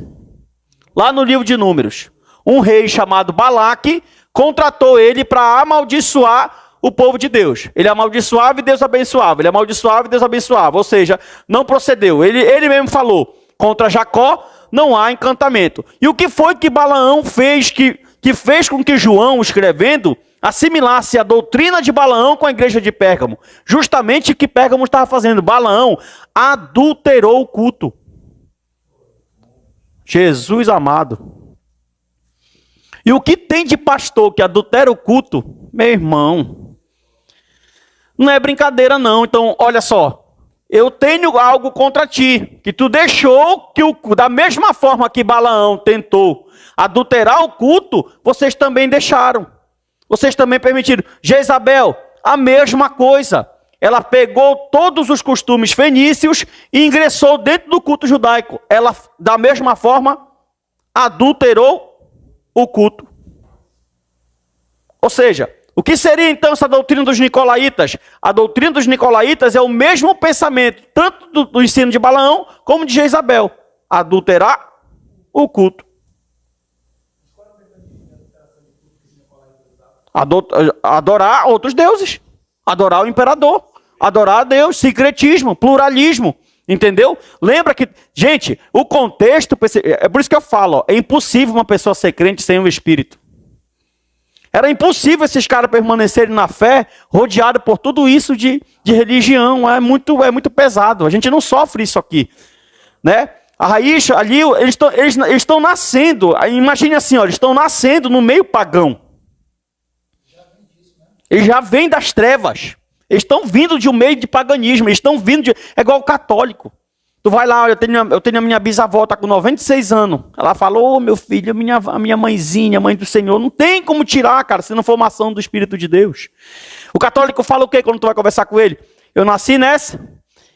Lá no livro de Números. Um rei chamado Balaque contratou ele para amaldiçoar o povo de Deus. Ele amaldiçoava e Deus abençoava. Ele amaldiçoava e Deus abençoava. Ou seja, não procedeu. Ele mesmo falou, contra Jacó não há encantamento. E o que foi que Balaão fez, que fez com que João, escrevendo, assimilasse a doutrina de Balaão com a igreja de Pérgamo? Justamente o que Pérgamo estava fazendo. Balaão adulterou o culto. Jesus amado. E o que tem de pastor que adultera o culto? Meu irmão, não é brincadeira não. Então, olha só. Eu tenho algo contra ti. Que tu deixou que da mesma forma que Balaão tentou adulterar o culto, vocês também deixaram. Vocês também permitiram. Jezabel, a mesma coisa. ela pegou todos os costumes fenícios e ingressou dentro do culto judaico. Ela, da mesma forma, adulterou o culto. Ou seja, o que seria então essa doutrina dos nicolaítas? A doutrina dos nicolaítas é o mesmo pensamento, tanto do ensino de Balaão, como de Jezabel. Adulterar o culto. Adorar outros deuses. Adorar o imperador. Adorar a Deus. Sincretismo, pluralismo. Entendeu? Lembra que, gente, o contexto, é por isso que eu falo, ó, é impossível uma pessoa ser crente sem o Espírito. Era impossível esses caras permanecerem na fé, rodeados por tudo isso de religião. É muito pesado. A gente não sofre isso aqui. Né? A raiz, ali, eles estão nascendo. Imagine assim, ó, eles estão nascendo no meio pagão. Eles já vêm das trevas. Eles estão vindo de um meio de paganismo. Eles estão vindo de... É igual o católico. Tu vai lá, eu tenho a minha bisavó, está com 96 anos. Ela falou, ô meu filho, a minha mãezinha, mãe do Senhor, não tem como tirar, cara, se não for uma ação do Espírito de Deus. O católico fala o quê quando tu vai conversar com ele? Eu nasci nessa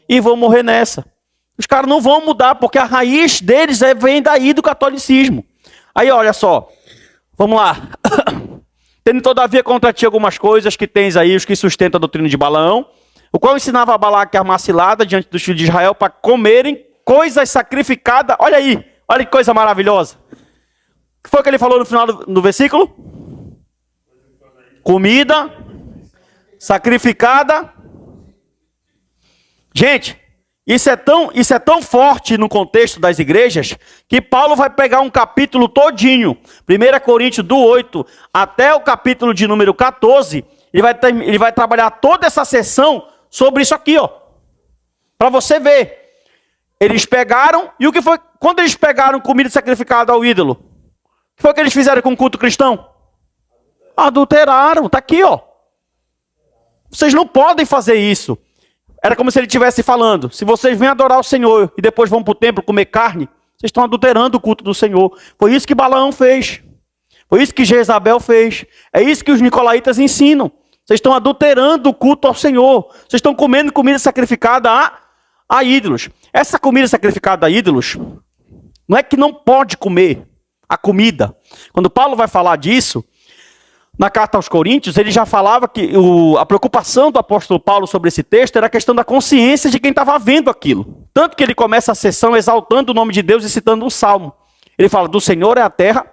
e vou morrer nessa. Os caras não vão mudar, porque a raiz deles vem daí do catolicismo. Aí, olha só, vamos lá. Tendo todavia contra ti algumas coisas que tens aí, os que sustentam a doutrina de Balaão, o qual ensinava a Balaque a armar cilada diante dos filhos de Israel para comerem coisas sacrificadas. Olha aí, olha que coisa maravilhosa. O que foi que ele falou no final do versículo? Comida sacrificada. Gente, isso é tão forte no contexto das igrejas, que Paulo vai pegar um capítulo todinho, 1 Coríntios do 8 até o capítulo de número 14, ele vai trabalhar toda essa sessão sobre isso aqui, ó. Para você ver. Eles pegaram, e o que foi? Quando eles pegaram comida sacrificada ao ídolo, o que foi que eles fizeram com o culto cristão? Adulteraram, tá aqui, ó. Vocês não podem fazer isso. Era como se ele estivesse falando, se vocês vêm adorar o Senhor e depois vão para o templo comer carne, vocês estão adulterando o culto do Senhor. Foi isso que Balaão fez. Foi isso que Jezabel fez. É isso que os nicolaítas ensinam. Vocês estão adulterando o culto ao Senhor. Vocês estão comendo comida sacrificada a ídolos. Essa comida sacrificada a ídolos, não é que não pode comer a comida. Quando Paulo vai falar disso, na carta aos Coríntios, ele já falava que a preocupação do apóstolo Paulo sobre esse texto era a questão da consciência de quem estava vendo aquilo. Tanto que ele começa a sessão exaltando o nome de Deus e citando um salmo. Ele fala, do Senhor é a terra,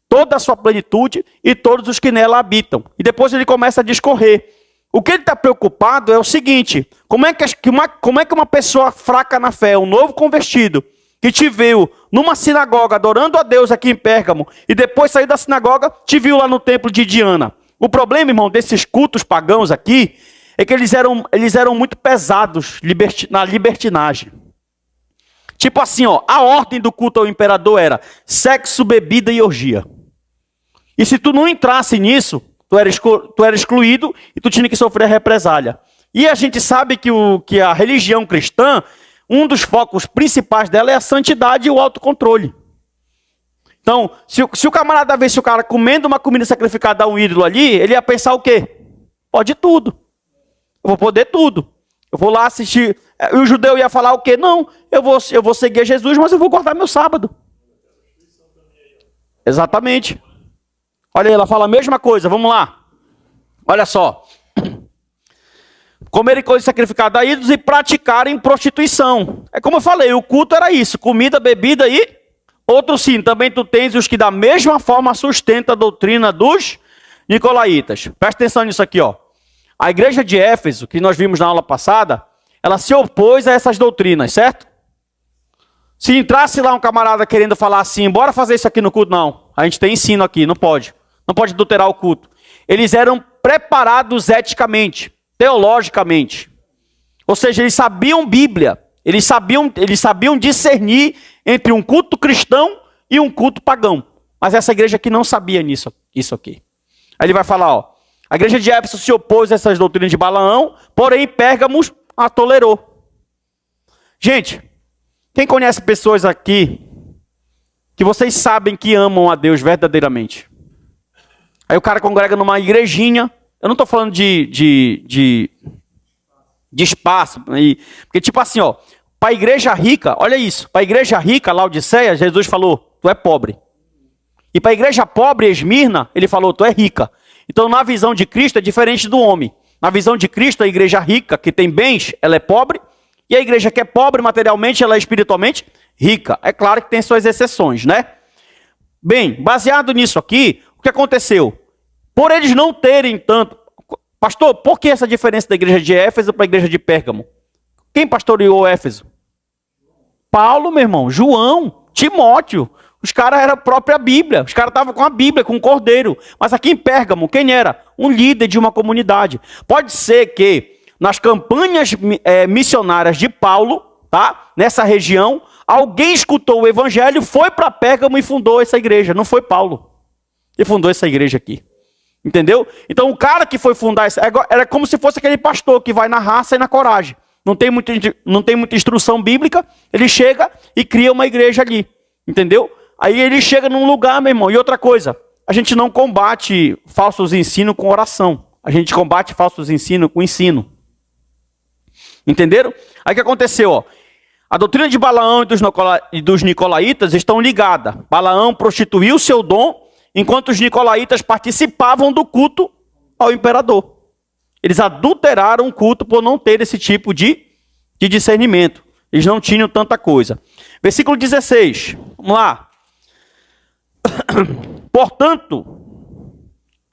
toda a sua plenitude e todos os que nela habitam. E depois ele começa a discorrer. O que ele está preocupado é o seguinte, como é que uma pessoa fraca na fé, um novo convertido, que te viu numa sinagoga adorando a Deus aqui em Pérgamo, e depois saiu da sinagoga, te viu lá no templo de Diana. O problema, irmão, desses cultos pagãos aqui, é que eles eram muito pesados na libertinagem. Tipo assim, ó, a ordem do culto ao imperador era sexo, bebida e orgia. E se tu não entrasse nisso, tu era excluído e tu tinha que sofrer represália. E a gente sabe que a religião cristã, um dos focos principais dela é a santidade e o autocontrole. Então, se o camarada visse o cara comendo uma comida sacrificada a um ídolo ali, ele ia pensar o quê? Pode tudo. Eu vou poder tudo. Eu vou lá assistir. E o judeu ia falar o quê? Não, eu vou seguir Jesus, mas eu vou guardar meu sábado. Exatamente. Olha aí, ela fala a mesma coisa, vamos lá. Olha só. Comerem coisas sacrificadas a ídolos e praticarem prostituição. É como eu falei, o culto era isso, comida, bebida e outro sim. Também tu tens os que da mesma forma sustentam a doutrina dos nicolaítas. Presta atenção nisso aqui, ó. A igreja de Éfeso, que nós vimos na aula passada, ela se opôs a essas doutrinas, certo? Se entrasse lá um camarada querendo falar assim, bora fazer isso aqui no culto, não. A gente tem ensino aqui, não pode. Não pode adulterar o culto. Eles eram preparados eticamente, teologicamente. Ou seja, eles sabiam Bíblia. Eles sabiam discernir entre um culto cristão e um culto pagão. Mas essa igreja aqui não sabia isso aqui. Aí ele vai falar, ó. A igreja de Éfeso se opôs a essas doutrinas de Balaão, porém Pérgamo a tolerou. Gente, quem conhece pessoas aqui que vocês sabem que amam a Deus verdadeiramente? Aí o cara congrega numa igrejinha. Eu não estou falando de de espaço. Porque tipo assim, ó, para a igreja rica, olha isso, para a igreja rica, Laodiceia, Jesus falou, tu é pobre. E para a igreja pobre, Esmirna, ele falou, tu é rica. Então na visão de Cristo é diferente do homem. Na visão de Cristo, a igreja rica, que tem bens, ela é pobre. E a igreja que é pobre materialmente, ela é espiritualmente rica. É claro que tem suas exceções, né? Bem, baseado nisso aqui, o que aconteceu? Por eles não terem tanto... Pastor, por que essa diferença da igreja de Éfeso para a igreja de Pérgamo? Quem pastoreou Éfeso? Paulo, meu irmão, João, Timóteo. Os caras eram a própria Bíblia. Os caras estavam com a Bíblia, com o Cordeiro. Mas aqui em Pérgamo, quem era? Um líder de uma comunidade. Pode ser que nas campanhas missionárias de Paulo, tá? Nessa região, alguém escutou o evangelho, foi para Pérgamo e fundou essa igreja. Não foi Paulo. E fundou essa igreja aqui. Entendeu? Então o cara que foi fundar, era como se fosse aquele pastor que vai na raça e na coragem. Não tem muita instrução bíblica, ele chega e cria uma igreja ali. Entendeu? Aí ele chega num lugar, meu irmão. E outra coisa, a gente não combate falsos ensinos com oração. A gente combate falsos ensinos com ensino. Entenderam? Aí o que aconteceu? Ó? A doutrina de Balaão e dos nicolaítas estão ligadas. Balaão prostituiu seu dom, enquanto os nicolaítas participavam do culto ao imperador. Eles adulteraram o culto por não ter esse tipo de discernimento. Eles não tinham tanta coisa. Versículo 16. Vamos lá. Portanto,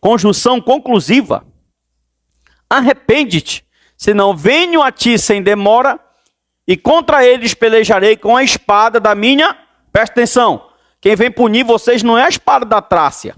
conjunção conclusiva. Arrepende-te, senão venho a ti sem demora, e contra eles pelejarei com a espada da minha... Presta atenção. Quem vem punir vocês não é a espada da Trácia.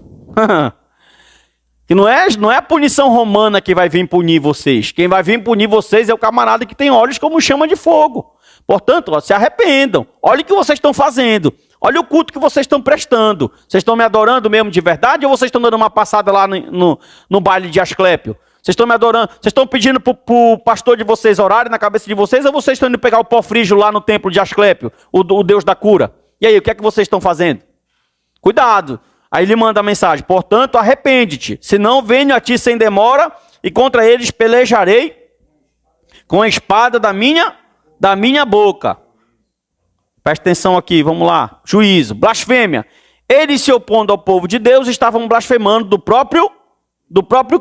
Que não é a punição romana que vai vir punir vocês. Quem vai vir punir vocês é o camarada que tem olhos como chama de fogo. Portanto, ó, se arrependam. Olha o que vocês estão fazendo. Olha o culto que vocês estão prestando. Vocês estão me adorando mesmo de verdade ou vocês estão dando uma passada lá no baile de Asclépio? Vocês estão me adorando? Vocês estão pedindo para o pastor de vocês orarem na cabeça de vocês ou vocês estão indo pegar o pó frígio lá no templo de Asclépio, o Deus da cura? E aí, o que é que vocês estão fazendo? Cuidado. Aí ele manda a mensagem. Portanto, arrepende-te. Senão venho a ti sem demora e contra eles pelejarei com a espada da minha boca. Presta atenção aqui, vamos lá. Juízo. Blasfêmia. Eles se opondo ao povo de Deus estavam blasfemando do próprio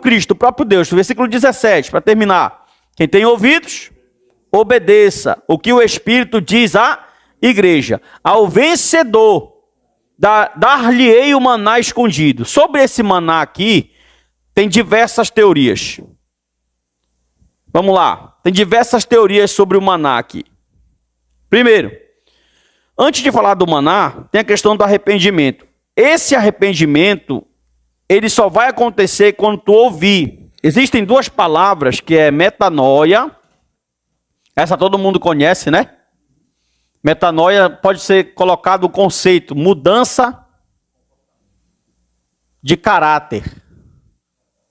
Cristo, do próprio Deus. Versículo 17, para terminar. Quem tem ouvidos, obedeça o que o Espírito diz à igreja. Ao vencedor, dar-lhe-ei o maná escondido. Sobre esse maná aqui, tem diversas teorias. Vamos lá. Tem diversas teorias sobre o maná aqui. Primeiro, antes de falar do maná, tem a questão do arrependimento. Esse arrependimento, ele só vai acontecer quando tu ouvir. Existem duas palavras que é metanoia. Essa todo mundo conhece, né? Metanoia pode ser colocado o conceito mudança de caráter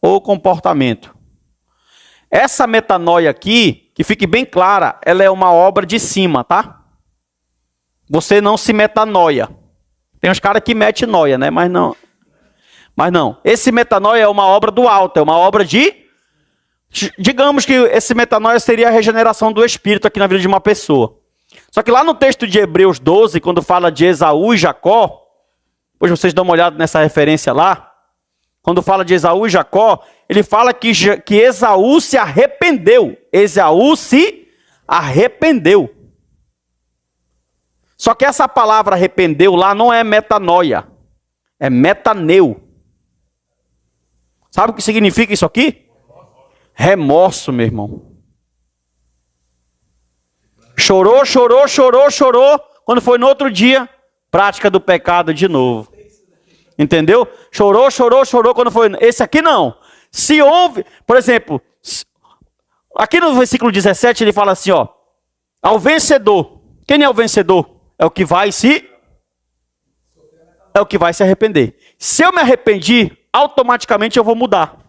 ou comportamento. Essa metanoia aqui, que fique bem clara, ela é uma obra de cima, tá? Você não se metanoia. Tem uns caras que metem noia, né? Mas não. Esse metanoia é uma obra do alto, é uma obra de... Digamos que esse metanoia seria a regeneração do espírito aqui na vida de uma pessoa. Só que lá no texto de Hebreus 12, quando fala de Esaú e Jacó, depois vocês dão uma olhada nessa referência lá, quando fala de Esaú e Jacó, ele fala que Esaú se arrependeu. Esaú se arrependeu. Só que essa palavra arrependeu lá não é metanoia, é metaneu. Sabe o que significa isso aqui? Remorso, meu irmão. Chorou. Quando foi no outro dia, prática do pecado de novo. Entendeu? Chorou. Quando foi... Esse aqui não. Se houve... Por exemplo, aqui no versículo 17 ele fala assim, ó. Ao vencedor. Quem é o vencedor? É o que vai se arrepender. Se eu me arrependi, automaticamente eu vou mudar.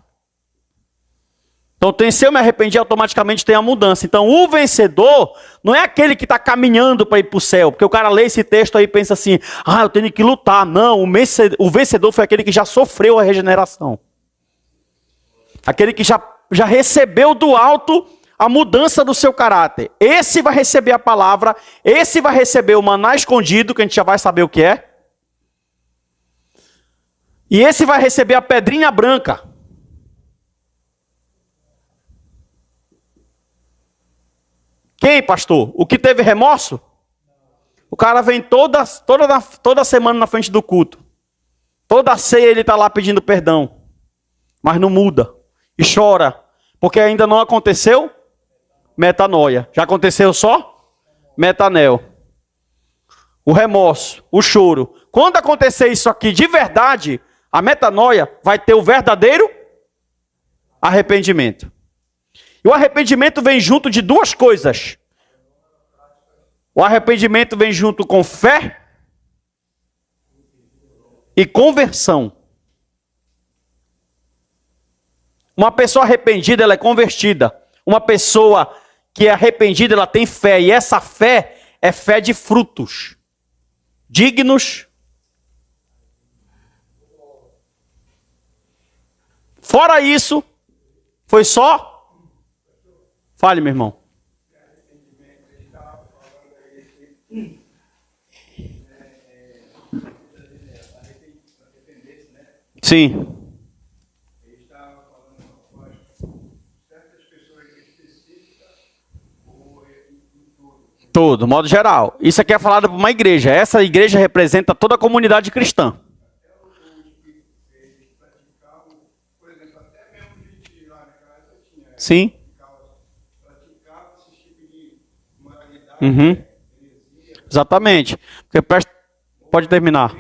Então, se eu me arrependi, automaticamente tem a mudança. Então, o vencedor não é aquele que está caminhando para ir para o céu. Porque o cara lê esse texto aí e pensa assim, eu tenho que lutar. Não, o vencedor foi aquele que já sofreu a regeneração. Aquele que já recebeu do alto a mudança do seu caráter. Esse vai receber a palavra, esse vai receber o maná escondido, que a gente já vai saber o que é. E esse vai receber a pedrinha branca. Quem, pastor? O que teve remorso? O cara vem toda semana na frente do culto. Toda ceia ele está lá pedindo perdão. Mas não muda. E chora. Porque ainda não aconteceu metanoia. Já aconteceu só metanel. O remorso, o choro. Quando acontecer isso aqui de verdade, a metanoia vai ter o verdadeiro arrependimento. E o arrependimento vem junto de duas coisas. O arrependimento vem junto com fé e conversão. Uma pessoa arrependida, ela é convertida. Uma pessoa que é arrependida, ela tem fé. E essa fé é fé de frutos dignos. Fora isso, foi só... Fale, meu irmão. Sim. Todo, modo geral. Isso aqui é falado para uma igreja. Essa igreja representa toda a comunidade cristã. Sim. Uhum. Exatamente. Pode terminar.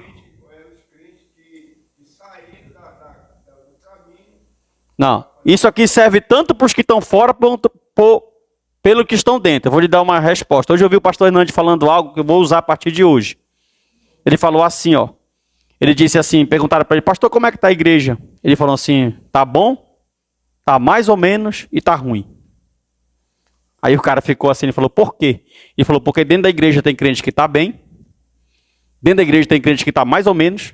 Não. Isso aqui serve tanto para os que estão fora quanto pelo que estão dentro. Eu vou lhe dar uma resposta. Hoje eu vi o pastor Hernandes falando algo que eu vou usar a partir de hoje. Ele falou assim, ó. Ele disse assim, perguntaram para ele, pastor, como é que está a igreja? Ele falou assim, tá bom, tá mais ou menos e tá ruim. Aí o cara ficou assim, ele falou, por quê? Ele falou, porque dentro da igreja tem crente que está bem, dentro da igreja tem crente que está mais ou menos,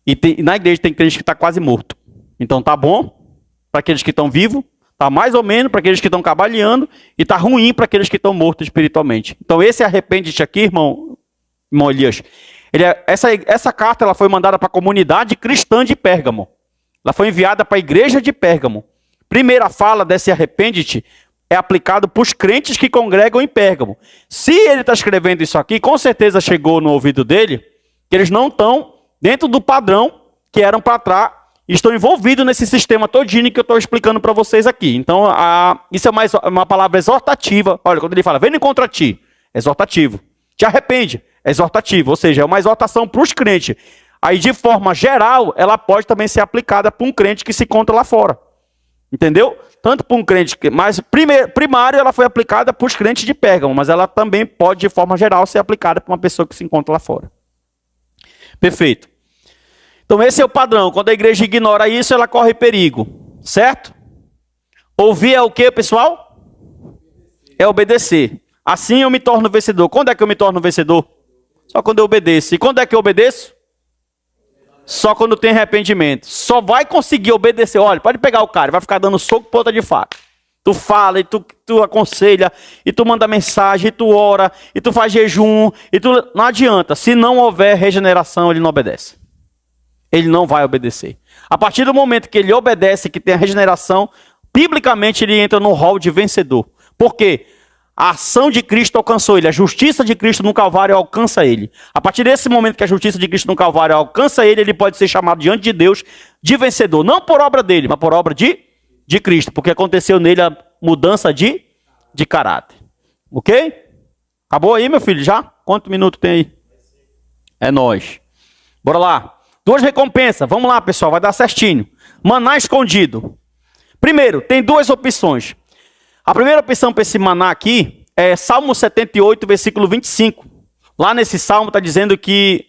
e na igreja tem crente que está quase morto. Então tá bom para aqueles que estão vivos, tá mais ou menos para aqueles que estão cabaleando, e tá ruim para aqueles que estão mortos espiritualmente. Então esse arrepende-te aqui, irmão Elias, essa carta ela foi mandada para a comunidade cristã de Pérgamo. Ela foi enviada para a igreja de Pérgamo. Primeira fala desse arrepende-te é aplicado para os crentes que congregam em Pérgamo. Se ele está escrevendo isso aqui, com certeza chegou no ouvido dele que eles não estão dentro do padrão que eram para trás e estão envolvidos nesse sistema todinho que eu estou explicando para vocês aqui. Então, isso é uma palavra exortativa. Olha, quando ele fala, vem contra ti, exortativo. Te arrepende, exortativo. Ou seja, é uma exortação para os crentes. Aí, de forma geral, ela pode também ser aplicada para um crente que se encontra lá fora. Entendeu? Tanto para um crente, mas primário ela foi aplicada para os crentes de Pérgamo, mas ela também pode, de forma geral, ser aplicada para uma pessoa que se encontra lá fora. Perfeito. Então esse é o padrão. Quando a igreja ignora isso, ela corre perigo. Certo? Ouvir é o que, pessoal? É obedecer. Assim eu me torno vencedor. Quando é que eu me torno vencedor? Só quando eu obedeço. E quando é que eu obedeço? Só quando tem arrependimento. Só vai conseguir obedecer. Olha, pode pegar o cara, vai ficar dando soco, ponta de faca. Tu fala, e tu aconselha, e tu manda mensagem, e tu ora, e tu faz jejum, e tu... Não adianta. Se não houver regeneração, ele não obedece. Ele não vai obedecer. A partir do momento que ele obedece, que tem a regeneração, biblicamente ele entra no rol de vencedor. Por quê? A ação de Cristo alcançou ele. A justiça de Cristo no Calvário alcança ele. A partir desse momento que a justiça de Cristo no Calvário alcança ele, ele pode ser chamado diante de Deus de vencedor. Não por obra dele, mas por obra de Cristo. Porque aconteceu nele a mudança de caráter. Ok? Acabou aí, meu filho, já? Quanto minuto tem aí? É nóis. Bora lá. 2 recompensas. Vamos lá, pessoal. Vai dar certinho. Maná escondido. Primeiro, tem 2 opções. A primeira opção para esse maná aqui é Salmo 78, versículo 25. Lá nesse salmo está dizendo que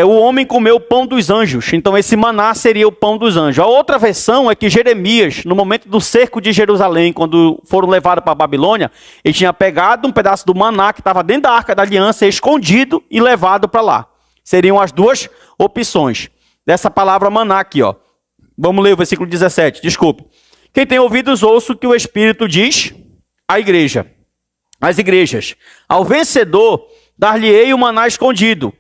o homem comeu o pão dos anjos. Então esse maná seria o pão dos anjos. A outra versão é que Jeremias, no momento do cerco de Jerusalém, quando foram levados para a Babilônia, ele tinha pegado um pedaço do maná que estava dentro da Arca da Aliança, escondido e levado para lá. Seriam as 2 opções dessa palavra maná aqui, ó. Vamos ler o versículo 17, desculpe. Quem tem ouvidos, ouça o que o Espírito diz à igreja. Às igrejas. Ao vencedor, dar-lhe-ei o maná escondido.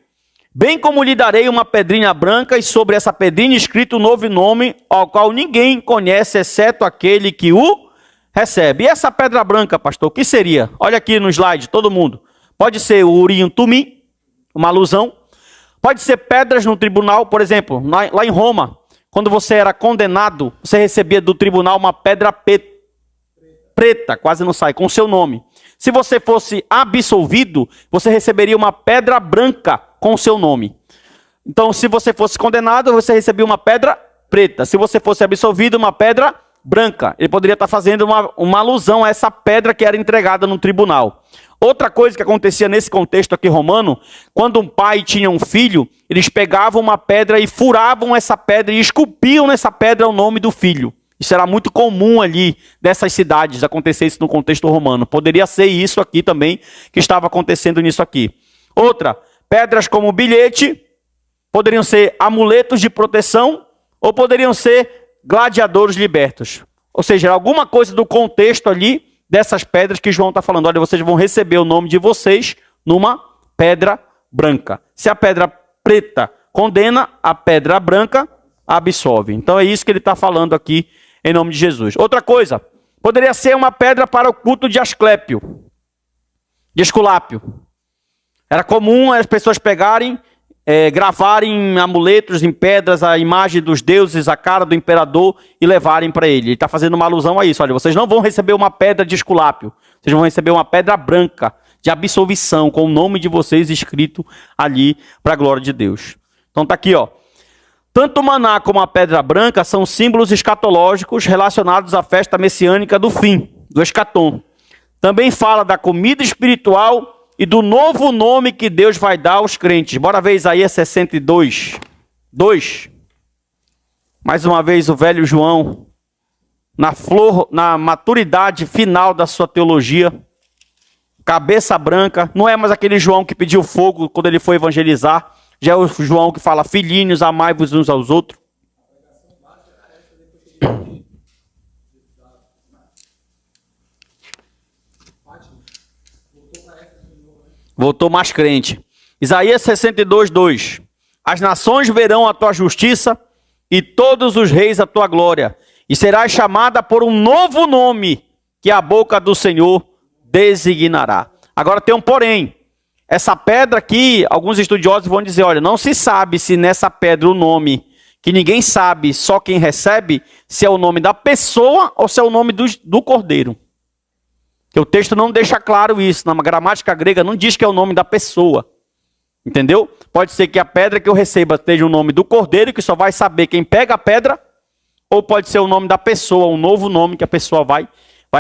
Bem como lhe darei uma pedrinha branca, e sobre essa pedrinha escrito um novo nome, ao qual ninguém conhece, exceto aquele que o recebe. E essa pedra branca, pastor, o que seria? Olha aqui no slide, todo mundo. Pode ser o Urim Tumim, uma alusão. Pode ser pedras no tribunal, por exemplo, lá em Roma, quando você era condenado, você recebia do tribunal uma pedra preta, quase não sai, com o seu nome. Se você fosse absolvido, você receberia uma pedra branca com o seu nome. Então, se você fosse condenado, você recebia uma pedra preta. Se você fosse absolvido, uma pedra branca. Ele poderia estar fazendo uma alusão a essa pedra que era entregada no tribunal. Outra coisa que acontecia nesse contexto aqui romano, quando um pai tinha um filho, eles pegavam uma pedra e furavam essa pedra e esculpiam nessa pedra o nome do filho. Isso era muito comum ali dessas cidades, acontecer isso no contexto romano. Poderia ser isso aqui também, que estava acontecendo nisso aqui. Outra, pedras como bilhete, poderiam ser amuletos de proteção, ou poderiam ser gladiadores libertos. Ou seja, alguma coisa do contexto ali, dessas pedras que João está falando. Olha, vocês vão receber o nome de vocês numa pedra branca. Se a pedra preta condena, a pedra branca absolve. Então é isso que ele está falando aqui em nome de Jesus. Outra coisa, poderia ser uma pedra para o culto de Asclépio, de Esculápio. Era comum as pessoas pegarem, gravarem amuletos em pedras, a imagem dos deuses, a cara do imperador e levarem para ele. Ele está fazendo uma alusão a isso. Olha, vocês não vão receber uma pedra de Esculápio, vocês vão receber uma pedra branca de absolvição, com o nome de vocês escrito ali para a glória de Deus. Então está aqui, ó. Tanto o maná como a pedra branca são símbolos escatológicos relacionados à festa messiânica do fim, do escatom. Também fala da comida espiritual e do novo nome que Deus vai dar aos crentes. Bora ver Isaías 62, 2. Mais uma vez o velho João, na maturidade final da sua teologia, cabeça branca. Não é mais aquele João que pediu fogo quando ele foi evangelizar. Já é o João que fala, filhinhos, amai-vos uns aos outros. Voltou mais crente. Isaías 62, 2. As nações verão a tua justiça e todos os reis a tua glória. E serás chamada por um novo nome que a boca do Senhor designará. Agora tem um porém. Essa pedra aqui, alguns estudiosos vão dizer, olha, não se sabe se nessa pedra o nome, que ninguém sabe, só quem recebe, se é o nome da pessoa ou se é o nome do cordeiro. Que o texto não deixa claro isso, na gramática grega não diz que é o nome da pessoa. Entendeu? Pode ser que a pedra que eu receba esteja o nome do cordeiro, que só vai saber quem pega a pedra, ou pode ser o nome da pessoa, um novo nome que a pessoa vai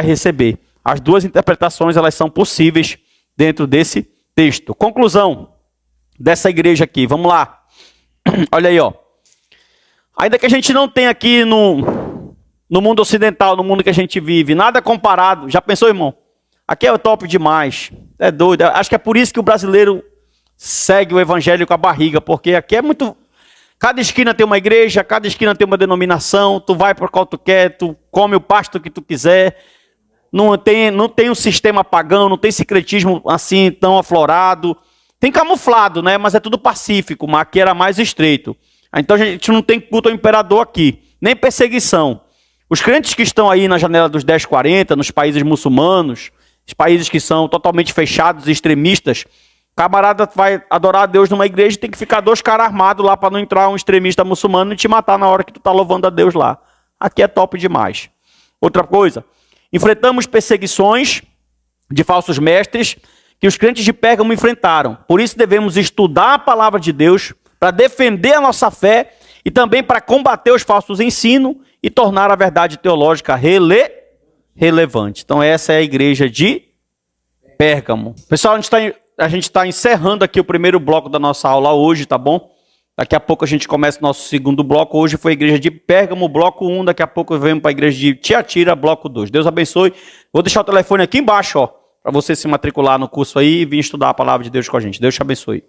receber. As duas interpretações, elas são possíveis dentro desse texto. Conclusão dessa igreja aqui, vamos lá. Olha aí, ó. Ainda que a gente não tenha aqui no mundo ocidental, no mundo que a gente vive, nada comparado. Já pensou, irmão? Aqui é top demais. É doido. Acho que é por isso que o brasileiro segue o evangelho com a barriga, porque aqui é muito... Cada esquina tem uma igreja, cada esquina tem uma denominação, tu vai para qual tu quer, tu come o pasto que tu quiser. Não tem um sistema pagão, não tem secretismo assim tão aflorado. Tem camuflado, né? Mas é tudo pacífico, mas aqui era mais estreito. Então a gente não tem culto ao imperador aqui, nem perseguição. Os crentes que estão aí na janela dos 1040, nos países muçulmanos, os países que são totalmente fechados e extremistas, o camarada vai adorar a Deus numa igreja e tem que ficar 2 caras armados lá para não entrar um extremista muçulmano e te matar na hora que tu está louvando a Deus lá. Aqui é top demais. Outra coisa... Enfrentamos perseguições de falsos mestres que os crentes de Pérgamo enfrentaram. Por isso devemos estudar a palavra de Deus para defender a nossa fé e também para combater os falsos ensinos e tornar a verdade teológica relevante. Então essa é a igreja de Pérgamo. Pessoal, a gente está encerrando aqui o primeiro bloco da nossa aula hoje, tá bom? Daqui a pouco a gente começa o nosso segundo bloco. Hoje foi a igreja de Pérgamo, bloco 1. Daqui a pouco vem para a igreja de Tiatira, bloco 2. Deus abençoe. Vou deixar o telefone aqui embaixo, ó, para você se matricular no curso aí e vir estudar a palavra de Deus com a gente. Deus te abençoe.